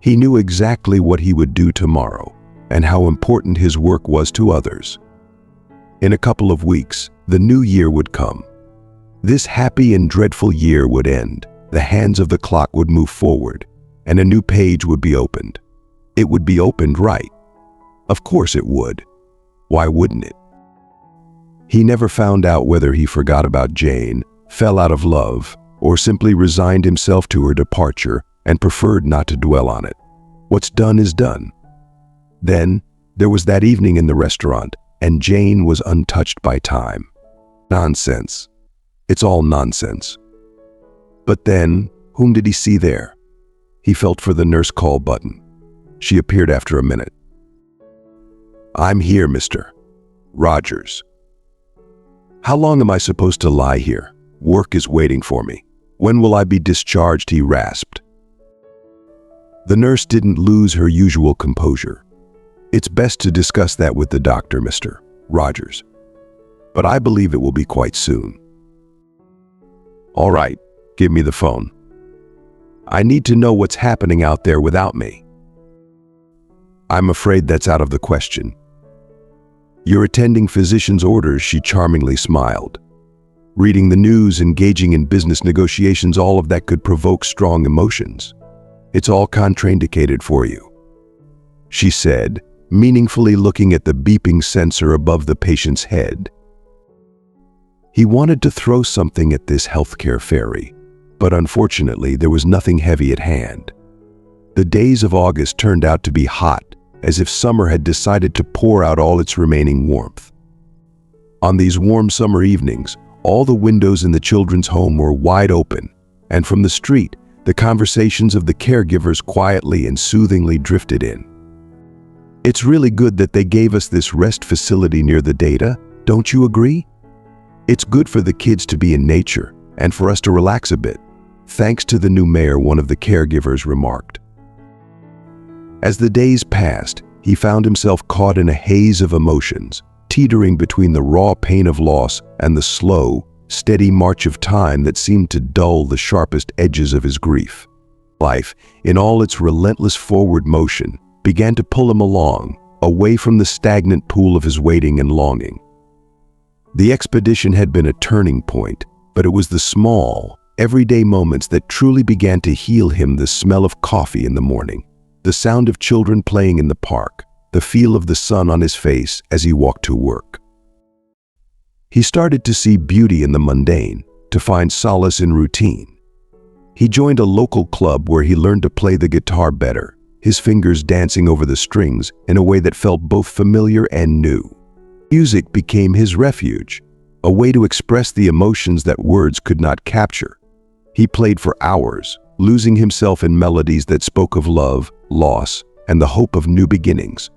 He knew exactly what he would do tomorrow, and how important his work was to others. In a couple of weeks, the new year would come. This happy and dreadful year would end, the hands of the clock would move forward, and a new page would be opened. It would be opened right. Of course it would. Why wouldn't it? He never found out whether he forgot about Jane, fell out of love, or simply resigned himself to her departure and preferred not to dwell on it. What's done is done. Then, there was that evening in the restaurant, and Jane was untouched by time. Nonsense. It's all nonsense. But then, whom did he see there? He felt for the nurse call button. She appeared after a minute. "I'm here, Mr. Rogers." "How long am I supposed to lie here? Work is waiting for me. When will I be discharged?" he rasped. The nurse didn't lose her usual composure. "It's best to discuss that with the doctor, Mr. Rogers. But I believe it will be quite soon." "All right, give me the phone. I need to know what's happening out there without me." "I'm afraid that's out of the question. You're attending physician's orders," she charmingly smiled. "Reading the news, engaging in business negotiations, all of that could provoke strong emotions. It's all contraindicated for you," she said, meaningfully looking at the beeping sensor above the patient's head. He wanted to throw something at this healthcare fairy, but unfortunately there was nothing heavy at hand. The days of August turned out to be hot, as if summer had decided to pour out all its remaining warmth. On these warm summer evenings, all the windows in the children's home were wide open, and from the street, the conversations of the caregivers quietly and soothingly drifted in. "It's really good that they gave us this rest facility near the data, don't you agree? It's good for the kids to be in nature, and for us to relax a bit, thanks to the new mayor," one of the caregivers remarked. As the days passed, he found himself caught in a haze of emotions, teetering between the raw pain of loss and the slow, steady march of time that seemed to dull the sharpest edges of his grief. Life, in all its relentless forward motion, began to pull him along, away from the stagnant pool of his waiting and longing. The expedition had been a turning point, but it was the small, everyday moments that truly began to heal him: the smell of coffee in the morning, the sound of children playing in the park, the feel of the sun on his face as he walked to work. He started to see beauty in the mundane, to find solace in routine. He joined a local club where he learned to play the guitar better, his fingers dancing over the strings in a way that felt both familiar and new. Music became his refuge, a way to express the emotions that words could not capture. He played for hours, losing himself in melodies that spoke of love, loss, and the hope of new beginnings.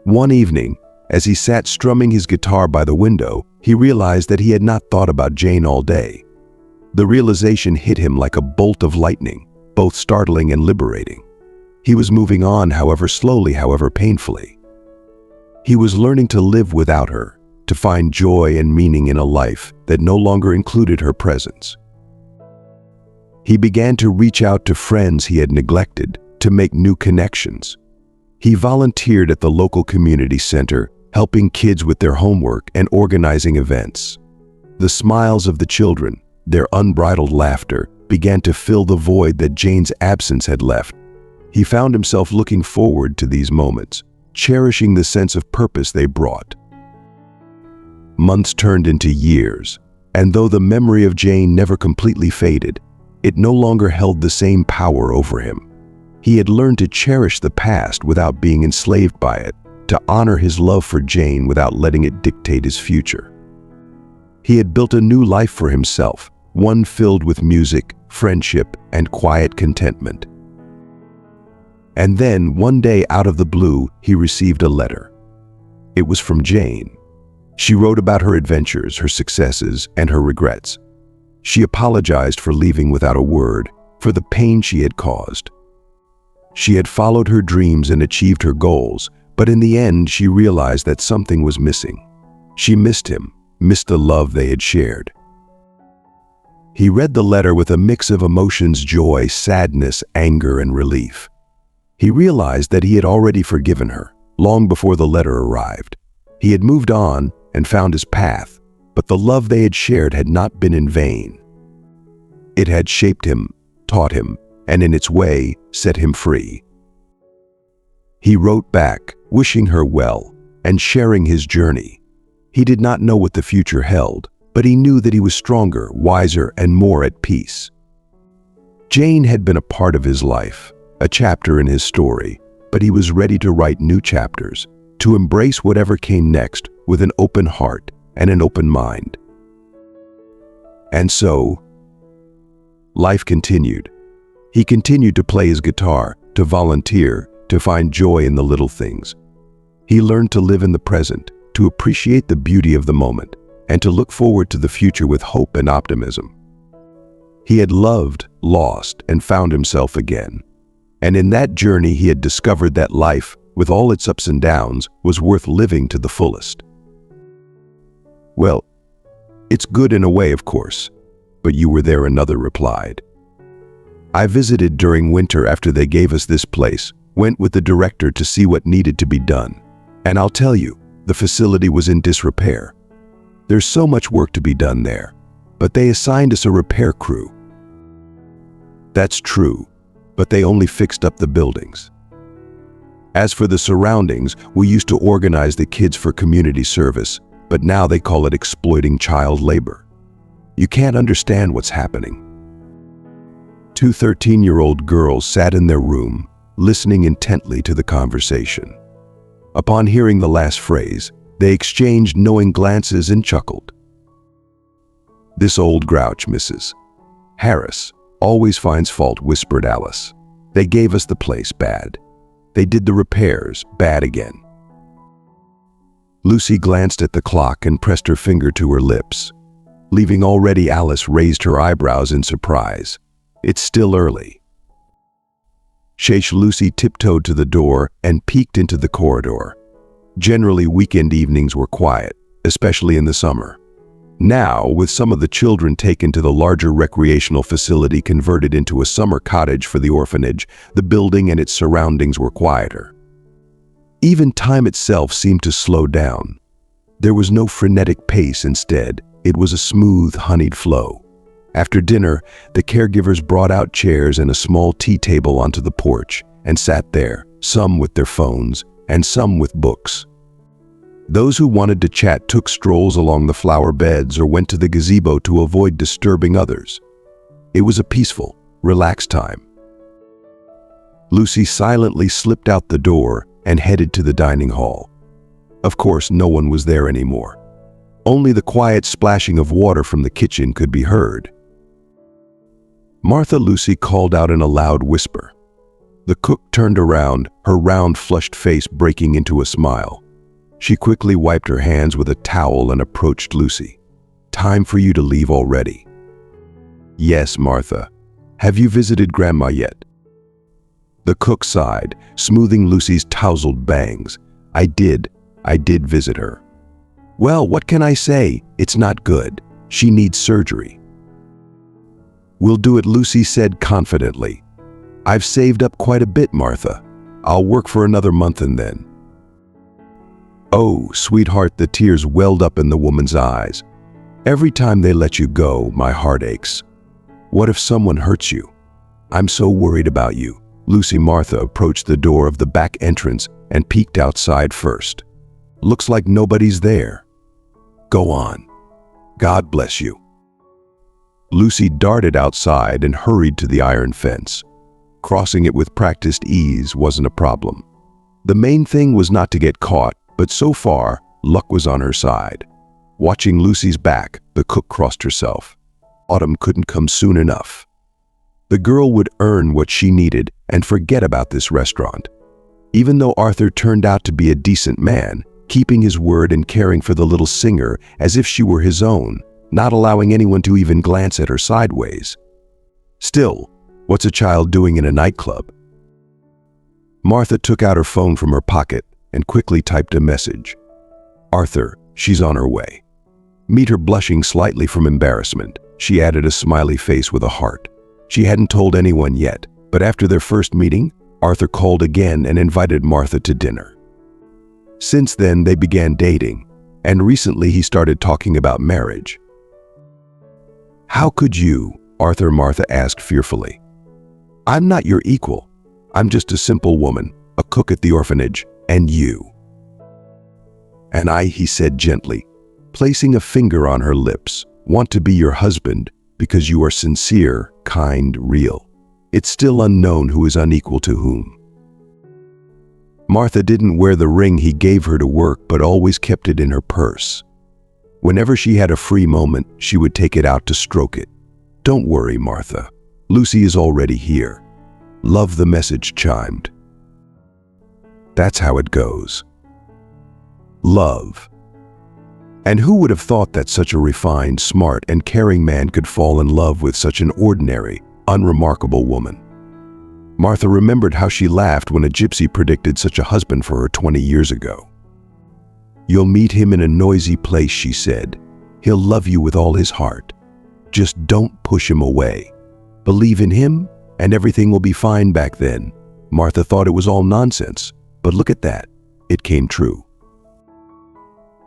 One evening, as he sat strumming his guitar by the window, he realized that he had not thought about Jane all day. The realization hit him like a bolt of lightning, both startling and liberating. He was moving on, however slowly, however painfully. He was learning to live without her, to find joy and meaning in a life that no longer included her presence. He began to reach out to friends he had neglected, to make new connections. He volunteered at the local community center, helping kids with their homework and organizing events. The smiles of the children, their unbridled laughter, began to fill the void that Jane's absence had left. He found himself looking forward to these moments, cherishing the sense of purpose they brought. Months turned into years, and though the memory of Jane never completely faded, it no longer held the same power over him. He had learned to cherish the past without being enslaved by it, to honor his love for Jane without letting it dictate his future. He had built a new life for himself, one filled with music, friendship, and quiet contentment. And then, one day out of the blue, he received a letter. It was from Jane. She wrote about her adventures, her successes, and her regrets. She apologized for leaving without a word, for the pain she had caused. She had followed her dreams and achieved her goals, but in the end she realized that something was missing. She missed him, missed the love they had shared. He read the letter with a mix of emotions: joy, sadness, anger, and relief. He realized that he had already forgiven her, long before the letter arrived. He had moved on and found his path, but the love they had shared had not been in vain. It had shaped him, taught him, and in its way, set him free. He wrote back, wishing her well, and sharing his journey. He did not know what the future held, but he knew that he was stronger, wiser, and more at peace. Jane had been a part of his life, a chapter in his story, but he was ready to write new chapters, to embrace whatever came next with an open heart and an open mind. And so, life continued. He continued to play his guitar, to volunteer, to find joy in the little things. He learned to live in the present, to appreciate the beauty of the moment, and to look forward to the future with hope and optimism. He had loved, lost, and found himself again. And in that journey he had discovered that life, with all its ups and downs, was worth living to the fullest. "Well, it's good in a way, of course, but you were there," another replied. "I visited during winter after they gave us this place, went with the director to see what needed to be done. And I'll tell you, the facility was in disrepair. There's so much work to be done there, but they assigned us a repair crew." "That's true, but they only fixed up the buildings. As for the surroundings, we used to organize the kids for community service, but now they call it exploiting child labor. You can't understand what's happening." Two 13-year-old girls sat in their room, listening intently to the conversation. Upon hearing the last phrase, they exchanged knowing glances and chuckled. "This old grouch, Mrs. Harris, always finds fault," whispered Alice. "They gave us the place, bad. They did the repairs, bad again." Lucy glanced at the clock and pressed her finger to her lips. Leaving already, Alice raised her eyebrows in surprise. "It's still early." Lucy tiptoed to the door and peeked into the corridor. Generally, weekend evenings were quiet, especially in the summer. Now, with some of the children taken to the larger recreational facility converted into a summer cottage for the orphanage, the building and its surroundings were quieter. Even time itself seemed to slow down. There was no frenetic pace. Instead, it was a smooth, honeyed flow. After dinner, the caregivers brought out chairs and a small tea table onto the porch and sat there, some with their phones and some with books. Those who wanted to chat took strolls along the flower beds or went to the gazebo to avoid disturbing others. It was a peaceful, relaxed time. Lucy silently slipped out the door and headed to the dining hall. Of course, no one was there anymore. Only the quiet splashing of water from the kitchen could be heard. "Martha," Lucy called out in a loud whisper. The cook turned around, her round, flushed face breaking into a smile. She quickly wiped her hands with a towel and approached Lucy. "Time for you to leave already." "Yes, Martha. Have you visited Grandma yet?" The cook sighed, smoothing Lucy's tousled bangs. "I did, I did visit her. Well, what can I say? It's not good. She needs surgery. We'll do it, Lucy said confidently. I've saved up quite a bit, Martha. I'll work for another month and then. Oh, sweetheart, the tears welled up in the woman's eyes. Every time they let you go, my heart aches. What if someone hurts you? I'm so worried about you. Martha approached the door of the back entrance and peeked outside first. Looks like nobody's there. Go on. God bless you. Lucy darted outside and hurried to the iron fence. Crossing it with practiced ease wasn't a problem. The main thing was not to get caught, but so far, luck was on her side. Watching Lucy's back, the cook crossed herself. Autumn couldn't come soon enough. The girl would earn what she needed and forget about this restaurant. Even though Arthur turned out to be a decent man, keeping his word and caring for the little singer as if she were his own, not allowing anyone to even glance at her sideways. Still, what's a child doing in a nightclub? Martha took out her phone from her pocket and quickly typed a message. Arthur, she's on her way. Meet her blushing slightly from embarrassment. She added a smiley face with a heart. She hadn't told anyone yet, but after their first meeting, Arthur called again and invited Martha to dinner. Since then, they began dating, and recently he started talking about marriage. How could you, Arthur? Martha asked fearfully. I'm not your equal. I'm just a simple woman, a cook at the orphanage, and you. And I, he said gently, placing a finger on her lips, want to be your husband because you are sincere, kind, real. It's still unknown who is unequal to whom. Martha didn't wear the ring he gave her to work, but always kept it in her purse. Whenever she had a free moment, she would take it out to stroke it. Don't worry, Martha. Lucy is already here. Love, the message chimed. That's how it goes. Love. And who would have thought that such a refined, smart, and caring man could fall in love with such an ordinary, unremarkable woman? Martha remembered how she laughed when a gypsy predicted such a husband for her 20 years ago. You'll meet him in a noisy place, she said. He'll love you with all his heart. Just don't push him away. Believe in him, and everything will be fine. Back then, Martha thought it was all nonsense, but look at that. It came true.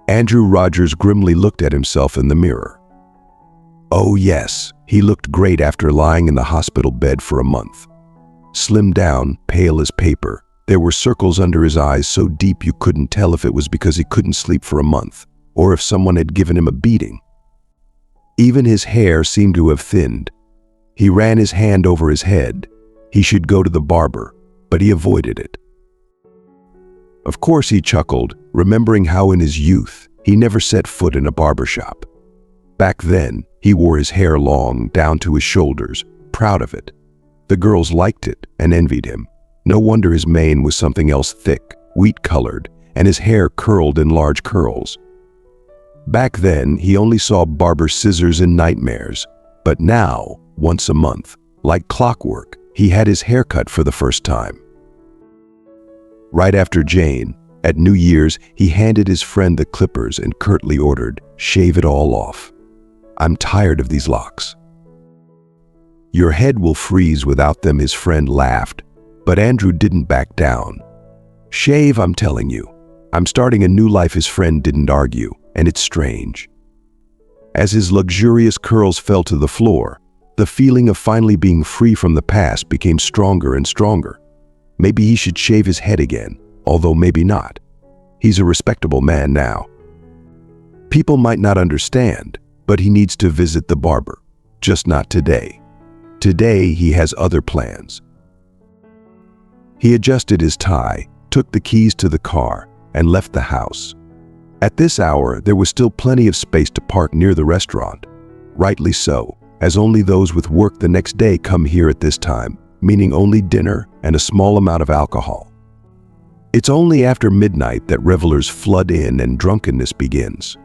Andrew Rogers grimly looked at himself in the mirror. Oh yes, he looked great after lying in the hospital bed for a month. Slimmed down, pale as paper, there were circles under his eyes so deep you couldn't tell if it was because he couldn't sleep for a month, or if someone had given him a beating. Even his hair seemed to have thinned. He ran his hand over his head. He should go to the barber, but he avoided it. Of course he chuckled, remembering how in his youth he never set foot in a barber shop. Back then, he wore his hair long, down to his shoulders, proud of it. The girls liked it and envied him. No wonder his mane was something else, thick, wheat-colored, and his hair curled in large curls. Back then, he only saw barber scissors in nightmares, but now, once a month, like clockwork, he had his hair cut for the first time. Right after Jane, at New Year's, he handed his friend the clippers and curtly ordered, "Shave it all off. I'm tired of these locks." "Your head will freeze without them," his friend laughed, but Andrew didn't back down. "Shave, I'm telling you. I'm starting a new life." His friend didn't argue, and it's strange. As his luxurious curls fell to the floor, the feeling of finally being free from the past became stronger and stronger. Maybe he should shave his head again, although maybe not. He's a respectable man now. People might not understand, but he needs to visit the barber, just not today. Today he has other plans. He adjusted his tie, took the keys to the car, and left the house. At this hour, there was still plenty of space to park near the restaurant. Rightly so, as only those with work the next day come here at this time, meaning only dinner and a small amount of alcohol. It's only after midnight that revelers flood in and drunkenness begins.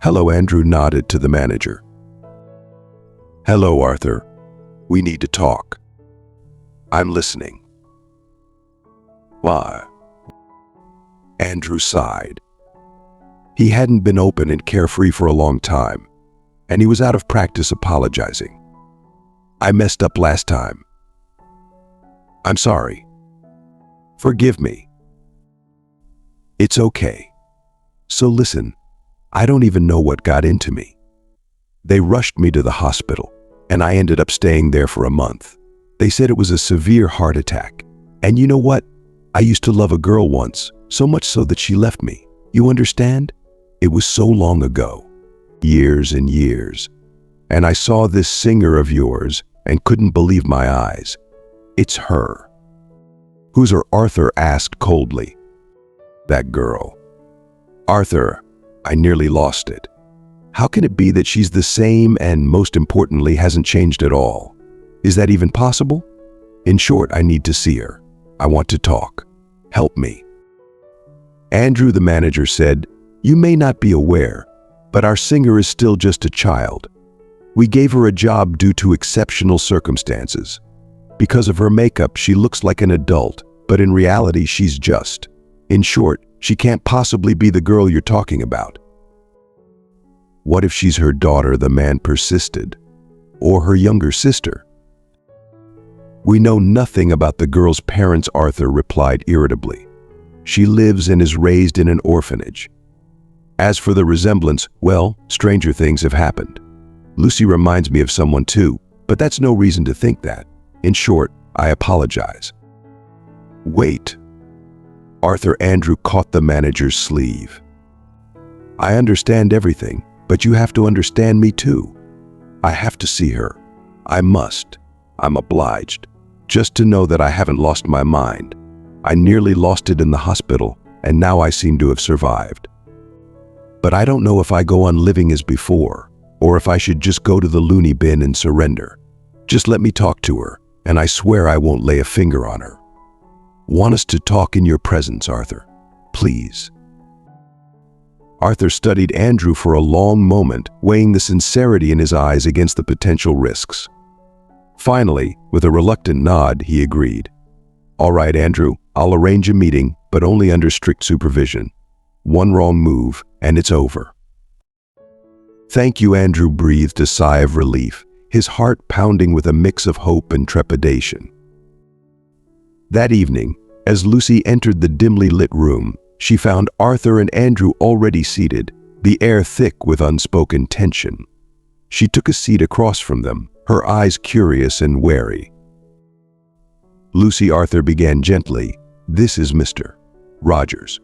"Hello," Andrew nodded to the manager. "Hello, Arthur. We need to talk." "I'm listening." "Why?" Andrew sighed. He hadn't been open and carefree for a long time, and he was out of practice apologizing. I messed up last time. I'm sorry. Forgive me. It's okay. So listen, I don't even know what got into me. They rushed me to the hospital, and I ended up staying there for a month. They said it was a severe heart attack. And you know what? I used to love a girl once, so much so that she left me. You understand? It was so long ago. Years and years. And I saw this singer of yours and couldn't believe my eyes. It's her. Who's her? Arthur asked coldly. That girl. Arthur, I nearly lost it. How can it be that she's the same and, most importantly, hasn't changed at all? Is that even possible? In short, I need to see her. I want to talk. Help me. Andrew, the manager, said, You may not be aware, but our singer is still just a child. We gave her a job due to exceptional circumstances. Because of her makeup, she looks like an adult, but in reality, she's just. In short, she can't possibly be the girl you're talking about. What if she's her daughter? The man persisted. Or her younger sister? We know nothing about the girl's parents, Arthur replied irritably. She lives and is raised in an orphanage. As for the resemblance, well, stranger things have happened. Lucy reminds me of someone too, but that's no reason to think that. In short, I apologize. Wait. Andrew caught the manager's sleeve. I understand everything, but you have to understand me too. I have to see her. I must. I'm obliged. Just to know that I haven't lost my mind. I nearly lost it in the hospital, and now I seem to have survived. But I don't know if I go on living as before, or if I should just go to the loony bin and surrender. Just let me talk to her, and I swear I won't lay a finger on her. Want us to talk in your presence, Arthur? Please. Arthur studied Andrew for a long moment, weighing the sincerity in his eyes against the potential risks. Finally, with a reluctant nod, he agreed. All right, Andrew, I'll arrange a meeting, but only under strict supervision. One wrong move, and it's over. Thank you, Andrew breathed a sigh of relief, his heart pounding with a mix of hope and trepidation. That evening, as Lucy entered the dimly lit room, she found Arthur and Andrew already seated, the air thick with unspoken tension. She took a seat across from them, her eyes curious and wary. Lucy, Arthur began gently, This is Mr. Rogers.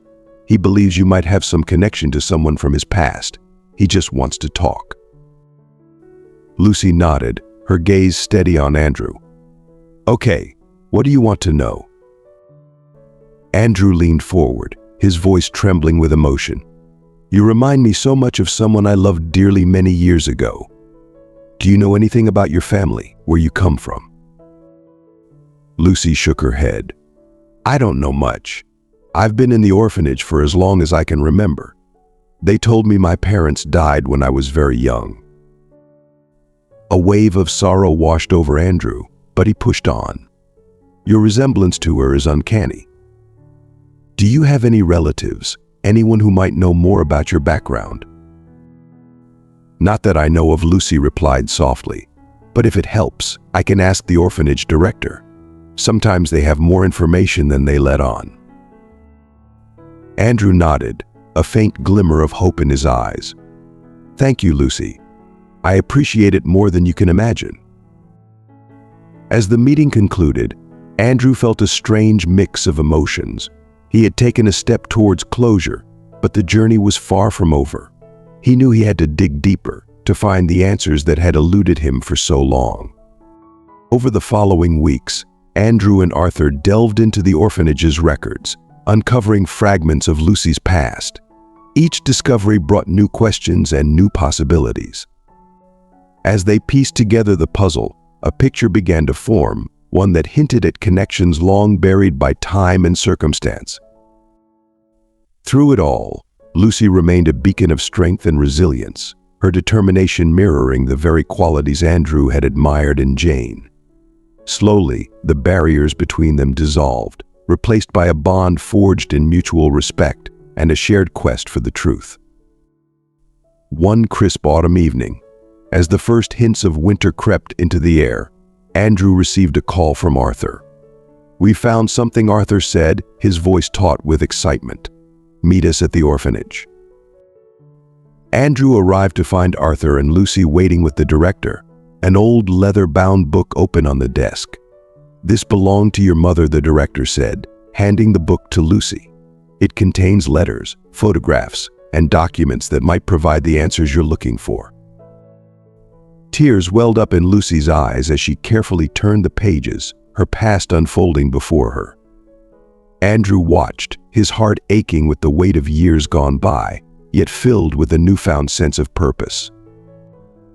He believes you might have some connection to someone from his past. He just wants to talk. Lucy nodded, her gaze steady on Andrew. Okay, what do you want to know? Andrew leaned forward, his voice trembling with emotion. You remind me so much of someone I loved dearly many years ago. Do you know anything about your family, where you come from? Lucy shook her head. I don't know much. I've been in the orphanage for as long as I can remember. They told me my parents died when I was very young. A wave of sorrow washed over Andrew, but he pushed on. Your resemblance to her is uncanny. Do you have any relatives, anyone who might know more about your background? Not that I know of, Lucy replied softly, but if it helps, I can ask the orphanage director. Sometimes they have more information than they let on. Andrew nodded, a faint glimmer of hope in his eyes. Thank you, Lucy. I appreciate it more than you can imagine. As the meeting concluded, Andrew felt a strange mix of emotions. He had taken a step towards closure, but the journey was far from over. He knew he had to dig deeper to find the answers that had eluded him for so long. Over the following weeks, Andrew and Arthur delved into the orphanage's records, uncovering fragments of Lucy's past. Each discovery brought new questions and new possibilities. As they pieced together the puzzle, a picture began to form, one that hinted at connections long buried by time and circumstance. Through it all, Lucy remained a beacon of strength and resilience, her determination mirroring the very qualities Andrew had admired in Jane. Slowly, the barriers between them dissolved, replaced by a bond forged in mutual respect and a shared quest for the truth. One crisp autumn evening, as the first hints of winter crept into the air, Andrew received a call from Arthur. "We found something," Arthur said, his voice taut with excitement. "Meet us at the orphanage." Andrew arrived to find Arthur and Lucy waiting with the director, an old leather-bound book open on the desk. "This belonged to your mother," the director said, handing the book to Lucy. "It contains letters, photographs, and documents that might provide the answers you're looking for." Tears welled up in Lucy's eyes as she carefully turned the pages, her past unfolding before her. Andrew watched, his heart aching with the weight of years gone by, yet filled with a newfound sense of purpose.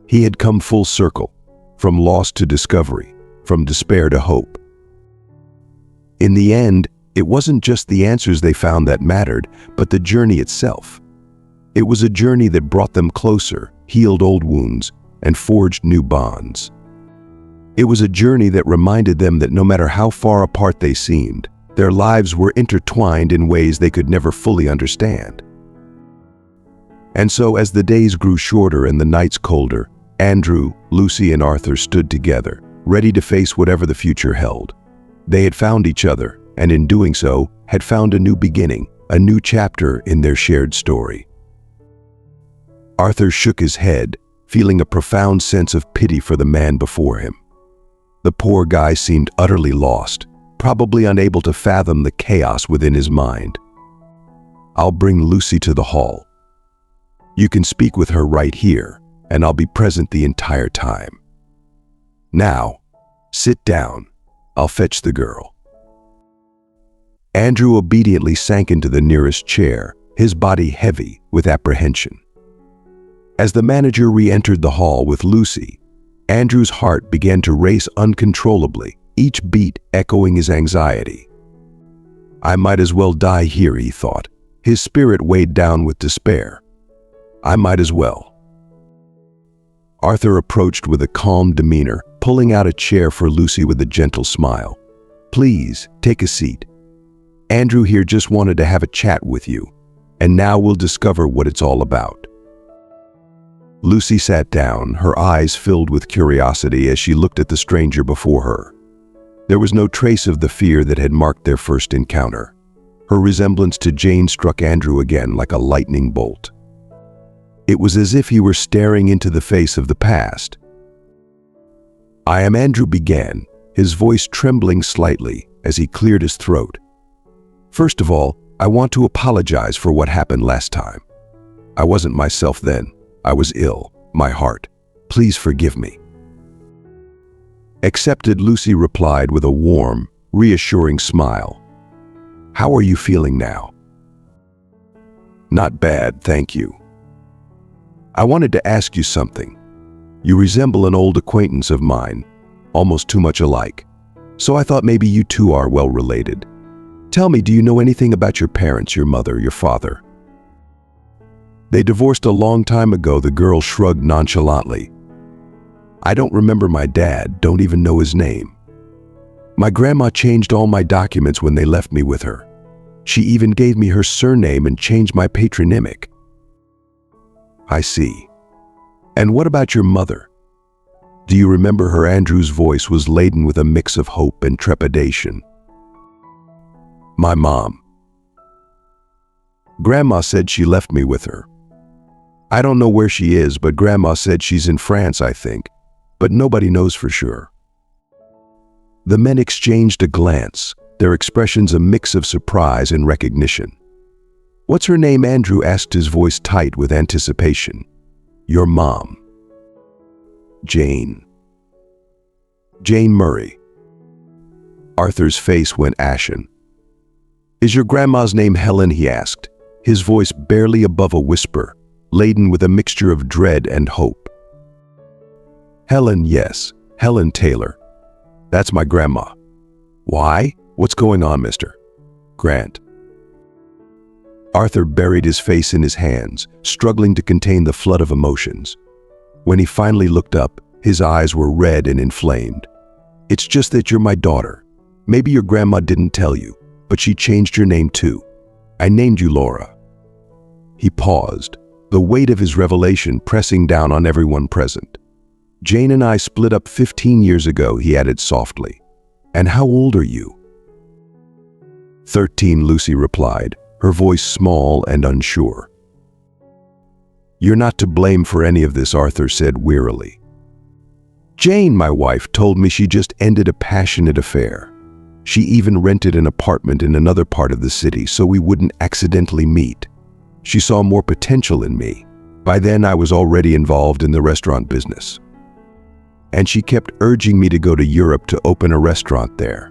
He had come full circle, from loss to discovery, from despair to hope. In the end, it wasn't just the answers they found that mattered, but the journey itself. It was a journey that brought them closer, healed old wounds, and forged new bonds. It was a journey that reminded them that no matter how far apart they seemed, their lives were intertwined in ways they could never fully understand. And so, as the days grew shorter and the nights colder, Andrew, Lucy, and Arthur stood together, ready to face whatever the future held. They had found each other, and in doing so, had found a new beginning, a new chapter in their shared story. Arthur shook his head, feeling a profound sense of pity for the man before him. The poor guy seemed utterly lost, probably unable to fathom the chaos within his mind. "I'll bring Lucy to the hall. You can speak with her right here, and I'll be present the entire time. Now, sit down. I'll fetch the girl." Andrew obediently sank into the nearest chair, his body heavy with apprehension. As the manager re-entered the hall with Lucy, Andrew's heart began to race uncontrollably, each beat echoing his anxiety. "I might as well die here," he thought, his spirit weighed down with despair. "I might as well." Arthur approached with a calm demeanor, pulling out a chair for Lucy with a gentle smile. "Please, take a seat. Andrew here just wanted to have a chat with you, and now we'll discover what it's all about." Lucy sat down, her eyes filled with curiosity as she looked at the stranger before her. There was no trace of the fear that had marked their first encounter. Her resemblance to Jane struck Andrew again like a lightning bolt. It was as if he were staring into the face of the past. "I am," Andrew began, his voice trembling slightly as he cleared his throat. "First of all, I want to apologize for what happened last time. I wasn't myself then. I was ill, my heart. Please forgive me." "Accepted," Lucy replied with a warm, reassuring smile. "How are you feeling now?" "Not bad, thank you. I wanted to ask you something. You resemble an old acquaintance of mine, almost too much alike. So I thought maybe you two are well related. Tell me, do you know anything about your parents, your mother, your father?" "They divorced a long time ago," the girl shrugged nonchalantly. "I don't remember my dad, don't even know his name. My grandma changed all my documents when they left me with her. She even gave me her surname and changed my patronymic." "I see. And what about your mother? Do you remember her?" Andrew's voice was laden with a mix of hope and trepidation. "My mom. Grandma said she left me with her. I don't know where she is, but Grandma said she's in France, I think, but nobody knows for sure." The men exchanged a glance, their expressions a mix of surprise and recognition. "What's her name?" Andrew asked, his voice tight with anticipation. "Your mom." "Jane. Jane Murray." Arthur's face went ashen. "Is your grandma's name Helen?" he asked, his voice barely above a whisper, laden with a mixture of dread and hope. "Helen, yes. Helen Taylor. That's my grandma." "Why? What's going on, Mr. Grant?" Arthur buried his face in his hands, struggling to contain the flood of emotions. When he finally looked up, his eyes were red and inflamed. "It's just that you're my daughter. Maybe your grandma didn't tell you, but she changed your name too. I named you Laura." He paused, the weight of his revelation pressing down on everyone present. "Jane and I split up 15 years ago," he added softly. "And how old are you?" 13, Lucy replied, her voice small and unsure. "You're not to blame for any of this," Arthur said wearily. "Jane, my wife, told me she just ended a passionate affair. She even rented an apartment in another part of the city so we wouldn't accidentally meet. She saw more potential in me. By then I was already involved in the restaurant business. And she kept urging me to go to Europe to open a restaurant there."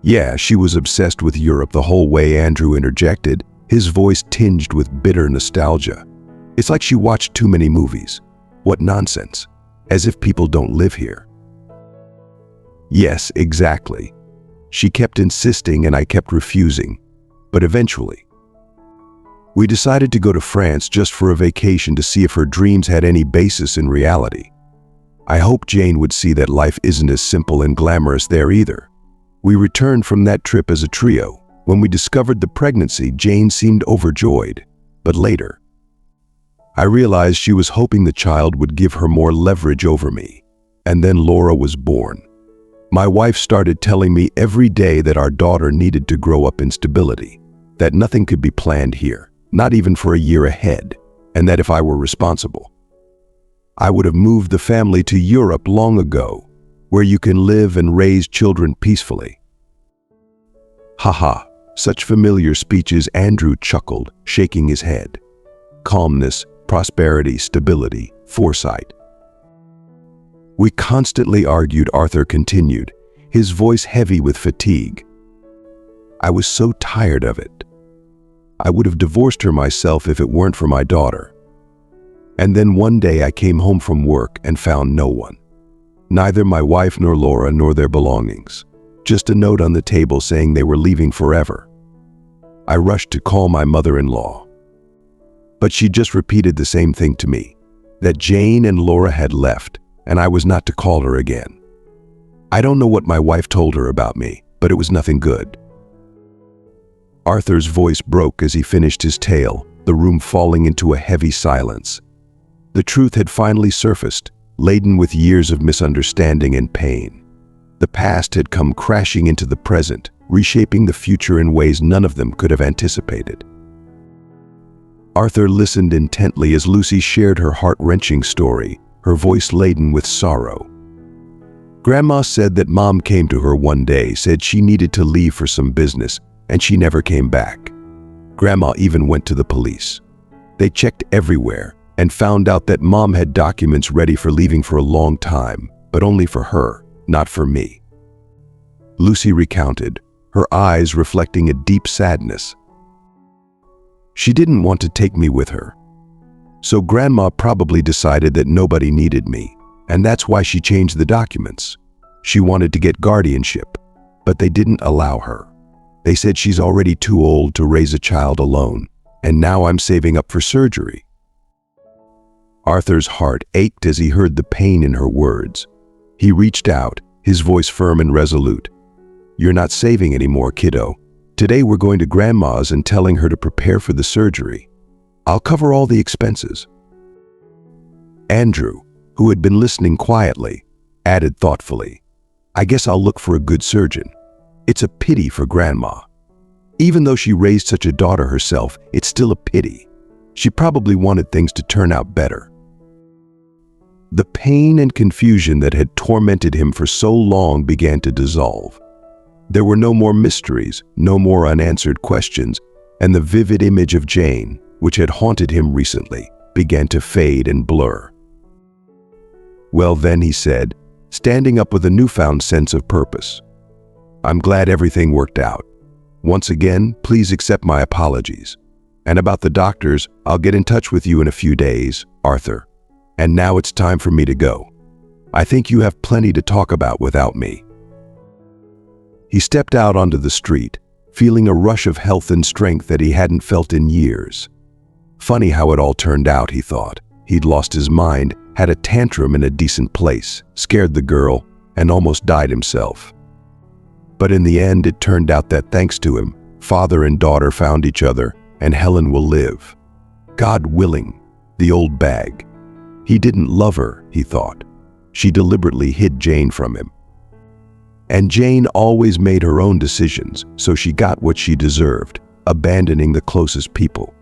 "Yeah, she was obsessed with Europe the whole way," Andrew interjected, his voice tinged with bitter nostalgia. "It's like she watched too many movies. What nonsense. As if people don't live here." "Yes, exactly. She kept insisting and I kept refusing. But eventually, we decided to go to France just for a vacation to see if her dreams had any basis in reality. I hoped Jane would see that life isn't as simple and glamorous there either. We returned from that trip as a trio. When we discovered the pregnancy, Jane seemed overjoyed. But later, I realized she was hoping the child would give her more leverage over me. And then Laura was born. My wife started telling me every day that our daughter needed to grow up in stability, that nothing could be planned here, not even for a year ahead, and that if I were responsible, I would have moved the family to Europe long ago, where you can live and raise children peacefully." "Haha, such familiar speeches," Andrew chuckled, shaking his head. "Calmness, prosperity, stability, foresight. We constantly argued," Arthur continued, his voice heavy with fatigue. "I was so tired of it. I would have divorced her myself if it weren't for my daughter. And then one day I came home from work and found no one. Neither my wife nor Laura nor their belongings. Just a note on the table saying they were leaving forever. I rushed to call my mother-in-law. But she just repeated the same thing to me, that Jane and Laura had left, and I was not to call her again. I don't know what my wife told her about me, but it was nothing good." Arthur's voice broke as he finished his tale, the room falling into a heavy silence. The truth had finally surfaced, laden with years of misunderstanding and pain. The past had come crashing into the present, reshaping the future in ways none of them could have anticipated. Arthur listened intently as Lucy shared her heart-wrenching story, her voice laden with sorrow. "Grandma said that Mom came to her one day, said she needed to leave for some business, and she never came back. Grandma even went to the police. They checked everywhere and found out that Mom had documents ready for leaving for a long time, but only for her, not for me." Lucy recounted, her eyes reflecting a deep sadness. "She didn't want to take me with her. So Grandma probably decided that nobody needed me, and that's why she changed the documents. She wanted to get guardianship, but they didn't allow her. They said she's already too old to raise a child alone, and now I'm saving up for surgery." Arthur's heart ached as he heard the pain in her words. He reached out, his voice firm and resolute. "You're not saving anymore, kiddo. Today we're going to Grandma's and telling her to prepare for the surgery. I'll cover all the expenses." Andrew, who had been listening quietly, added thoughtfully, "I guess I'll look for a good surgeon. It's a pity for Grandma. Even though she raised such a daughter herself, it's still a pity. She probably wanted things to turn out better." The pain and confusion that had tormented him for so long began to dissolve. There were no more mysteries, no more unanswered questions, and the vivid image of Jane, which had haunted him recently, began to fade and blur. "Well then," he said, standing up with a newfound sense of purpose, "I'm glad everything worked out. Once again, please accept my apologies. And about the doctors, I'll get in touch with you in a few days, Arthur. And now it's time for me to go. I think you have plenty to talk about without me." He stepped out onto the street, feeling a rush of health and strength that he hadn't felt in years. Funny how it all turned out, he thought. He'd lost his mind, had a tantrum in a decent place, scared the girl, and almost died himself. But in the end, it turned out that thanks to him, father and daughter found each other, and Helen will live. God willing, the old bag. He didn't love her, he thought. She deliberately hid Jane from him. And Jane always made her own decisions, so she got what she deserved, abandoning the closest people.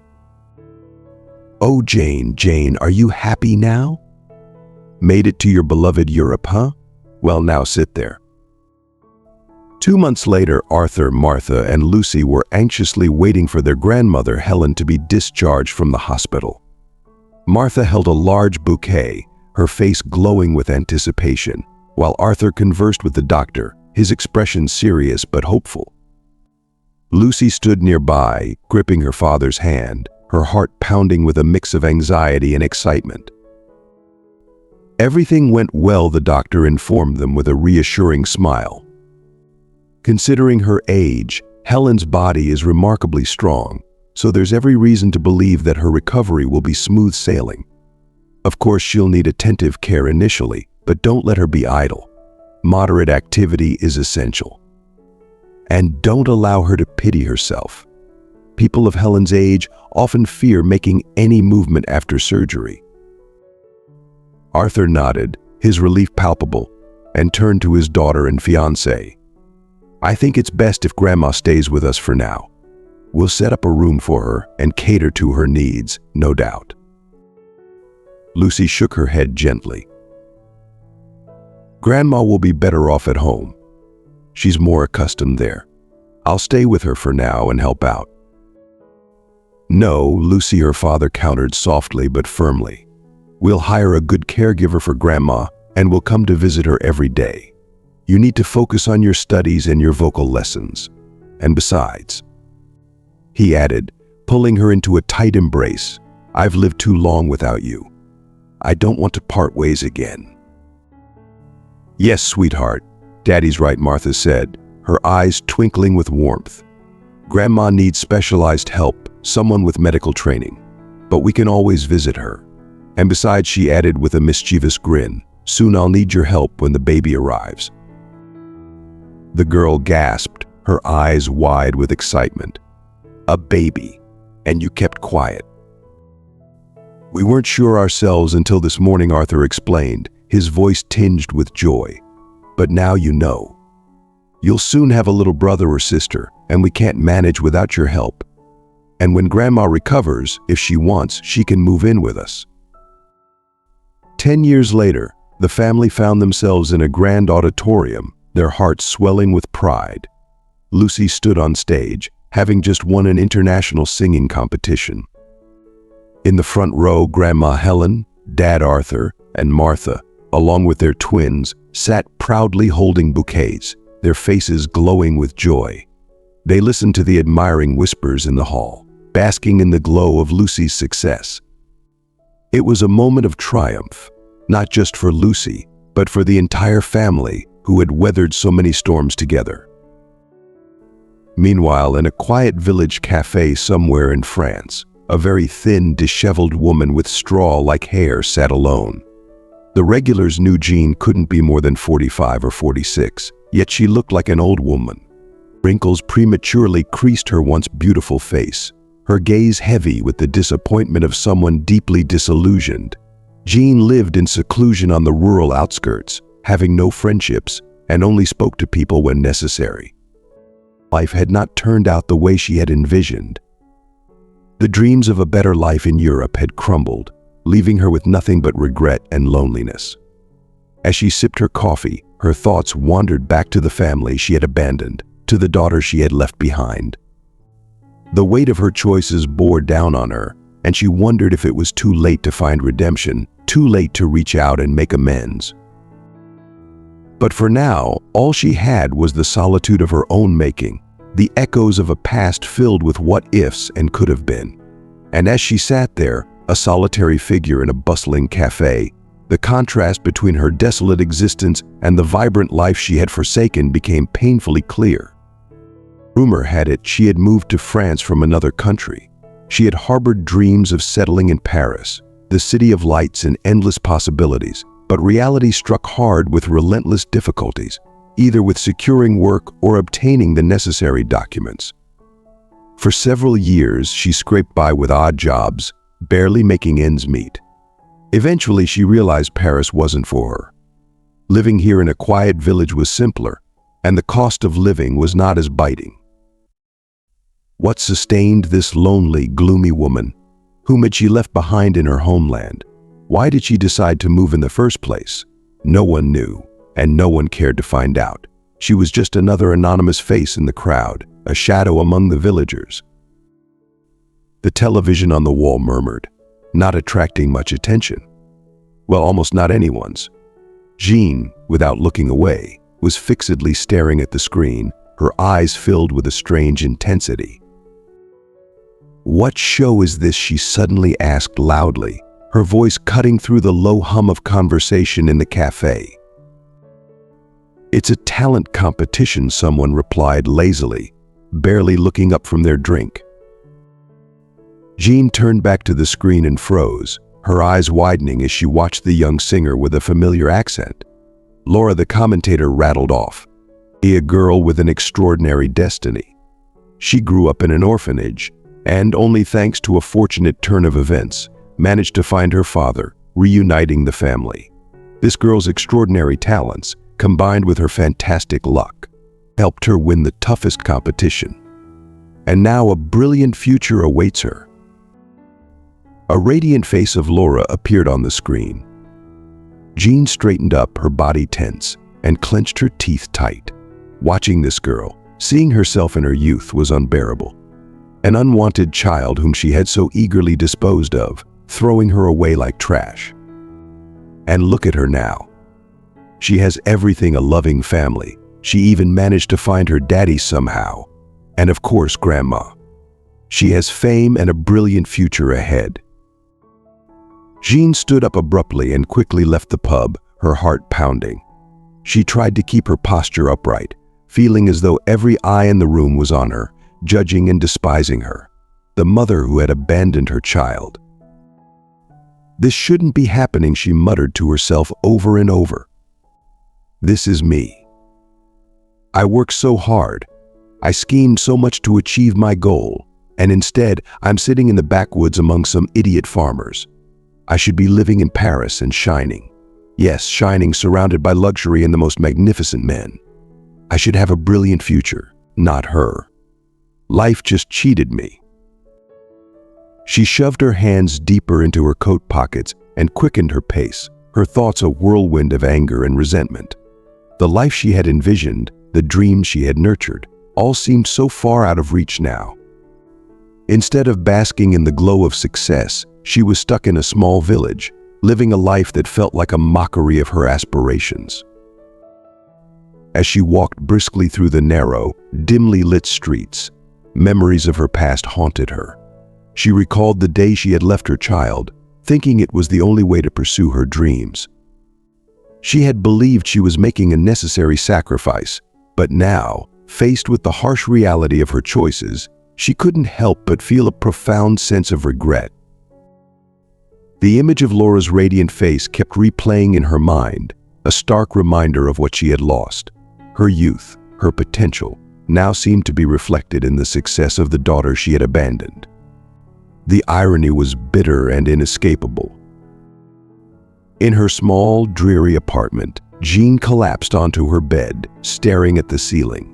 Oh, Jane, Jane, are you happy now? Made it to your beloved Europe, huh? Well, now sit there. 2 months later, Arthur, Martha, and Lucy were anxiously waiting for their grandmother, Helen, to be discharged from the hospital. Martha held a large bouquet, her face glowing with anticipation, while Arthur conversed with the doctor, his expression serious but hopeful. Lucy stood nearby, gripping her father's hand, her heart pounding with a mix of anxiety and excitement. Everything went well, the doctor informed them with a reassuring smile. Considering her age, Helen's body is remarkably strong, so there's every reason to believe that her recovery will be smooth sailing. Of course, she'll need attentive care initially, but don't let her be idle. Moderate activity is essential. And don't allow her to pity herself. People of Helen's age often fear making any movement after surgery. Arthur nodded, his relief palpable, and turned to his daughter and fiancée. I think it's best if Grandma stays with us for now. We'll set up a room for her and cater to her needs, no doubt. Lucy shook her head gently. Grandma will be better off at home. She's more accustomed there. I'll stay with her for now and help out. No, Lucy, her father countered softly but firmly. We'll hire a good caregiver for Grandma and we'll come to visit her every day. You need to focus on your studies and your vocal lessons. And besides, he added, pulling her into a tight embrace, I've lived too long without you. I don't want to part ways again. Yes, sweetheart, Daddy's right, Martha said, her eyes twinkling with warmth. Grandma needs specialized help, someone with medical training, but we can always visit her. And besides, she added with a mischievous grin, soon I'll need your help when the baby arrives. The girl gasped, her eyes wide with excitement. A baby, and you kept quiet. We weren't sure ourselves until this morning, Arthur explained, his voice tinged with joy. But now you know. You'll soon have a little brother or sister, and we can't manage without your help. And when Grandma recovers, if she wants, she can move in with us. 10 years later, the family found themselves in a grand auditorium, their hearts swelling with pride. Lucy stood on stage, having just won an international singing competition. In the front row, Grandma Helen, Dad Arthur, and Martha, along with their twins, sat proudly holding bouquets, their faces glowing with joy. They listened to the admiring whispers in the hall, basking in the glow of Lucy's success. It was a moment of triumph, not just for Lucy, but for the entire family who had weathered so many storms together. Meanwhile, in a quiet village cafe somewhere in France, a very thin, disheveled woman with straw-like hair sat alone. The regulars knew Jean couldn't be more than 45 or 46, yet she looked like an old woman. Wrinkles prematurely creased her once beautiful face, her gaze heavy with the disappointment of someone deeply disillusioned. Jean lived in seclusion on the rural outskirts, having no friendships, and only spoke to people when necessary. Life had not turned out the way she had envisioned. The dreams of a better life in Europe had crumbled, leaving her with nothing but regret and loneliness. As she sipped her coffee, her thoughts wandered back to the family she had abandoned, to the daughter she had left behind. The weight of her choices bore down on her, and she wondered if it was too late to find redemption, too late to reach out and make amends. But for now, all she had was the solitude of her own making, the echoes of a past filled with what-ifs and could-have been. And as she sat there, a solitary figure in a bustling cafe, the contrast between her desolate existence and the vibrant life she had forsaken became painfully clear. Rumor had it she had moved to France from another country. She had harbored dreams of settling in Paris, the city of lights and endless possibilities, but reality struck hard with relentless difficulties. either with securing work or obtaining the necessary documents. For several years, she scraped by with odd jobs, barely making ends meet. Eventually, she realized Paris wasn't for her. Living here in a quiet village was simpler, and the cost of living was not as biting. What sustained this lonely, gloomy woman? Whom had she left behind in her homeland? Why did she decide to move in the first place? No one knew, and no one cared to find out. She was just another anonymous face in the crowd, a shadow among the villagers. The television on the wall murmured, not attracting much attention. Well, almost not anyone's. Jean, without looking away, was fixedly staring at the screen, her eyes filled with a strange intensity. "What show is this?" she suddenly asked loudly, her voice cutting through the low hum of conversation in the cafe. "It's a talent competition," someone replied lazily, barely looking up from their drink. Jean turned back to the screen and froze, her eyes widening as she watched the young singer with a familiar accent. Laura, the commentator, rattled off. A girl with an extraordinary destiny. She grew up in an orphanage, and only thanks to a fortunate turn of events, managed to find her father, reuniting the family. This girl's extraordinary talents, combined with her fantastic luck, helped her win the toughest competition. And now a brilliant future awaits her. A radiant face of Laura appeared on the screen. Jean straightened up, her body tense, and clenched her teeth tight. Watching this girl, seeing herself in her youth, was unbearable. An unwanted child whom she had so eagerly disposed of, throwing her away like trash. And look at her now. She has everything: a loving family. She even managed to find her daddy somehow. And of course, Grandma. She has fame and a brilliant future ahead. Jean stood up abruptly and quickly left the pub, her heart pounding. She tried to keep her posture upright, feeling as though every eye in the room was on her, judging and despising her, the mother who had abandoned her child. "This shouldn't be happening," she muttered to herself over and over. "This is me. I worked so hard. I schemed so much to achieve my goal, and instead I'm sitting in the backwoods among some idiot farmers. I should be living in Paris and shining. Yes, shining, surrounded by luxury and the most magnificent men. I should have a brilliant future, not her. Life just cheated me." She shoved her hands deeper into her coat pockets and quickened her pace, her thoughts a whirlwind of anger and resentment. The life she had envisioned, the dreams she had nurtured, all seemed so far out of reach now. Instead of basking in the glow of success, she was stuck in a small village, living a life that felt like a mockery of her aspirations. As she walked briskly through the narrow, dimly lit streets, memories of her past haunted her. She recalled the day she had left her child, thinking it was the only way to pursue her dreams. She had believed she was making a necessary sacrifice, but now, faced with the harsh reality of her choices, she couldn't help but feel a profound sense of regret. The image of Laura's radiant face kept replaying in her mind, a stark reminder of what she had lost. Her youth, her potential, now seemed to be reflected in the success of the daughter she had abandoned. The irony was bitter and inescapable. In her small, dreary apartment, Jean collapsed onto her bed, staring at the ceiling.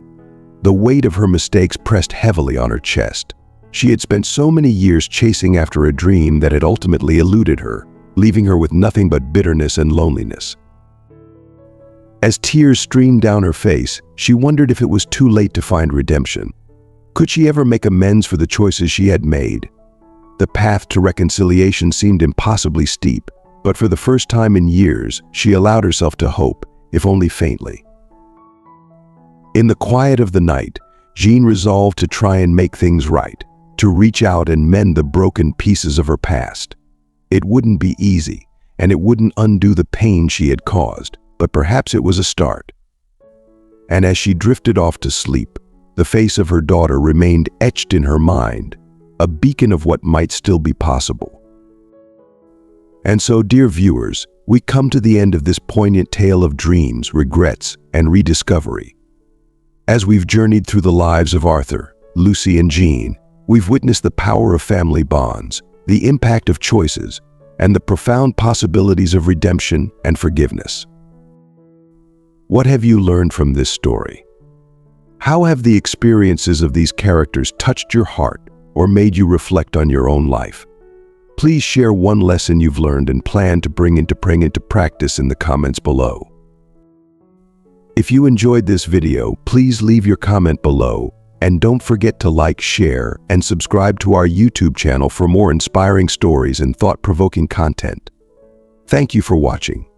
The weight of her mistakes pressed heavily on her chest. She had spent so many years chasing after a dream that had ultimately eluded her, leaving her with nothing but bitterness and loneliness. As tears streamed down her face, she wondered if it was too late to find redemption. Could she ever make amends for the choices she had made? The path to reconciliation seemed impossibly steep, but for the first time in years, she allowed herself to hope, if only faintly. In the quiet of the night, Jean resolved to try and make things right, to reach out and mend the broken pieces of her past. It wouldn't be easy, and it wouldn't undo the pain she had caused, but perhaps it was a start. And as she drifted off to sleep, the face of her daughter remained etched in her mind, a beacon of what might still be possible. And so, dear viewers, we come to the end of this poignant tale of dreams, regrets, and rediscovery. As we've journeyed through the lives of Arthur, Lucy, and Jean, we've witnessed the power of family bonds, the impact of choices, and the profound possibilities of redemption and forgiveness. What have you learned from this story? How have the experiences of these characters touched your heart or made you reflect on your own life? Please share one lesson you've learned and plan to bring into practice in the comments below. If you enjoyed this video, please leave your comment below, and don't forget to like, share, and subscribe to our YouTube channel for more inspiring stories and thought-provoking content. Thank you for watching.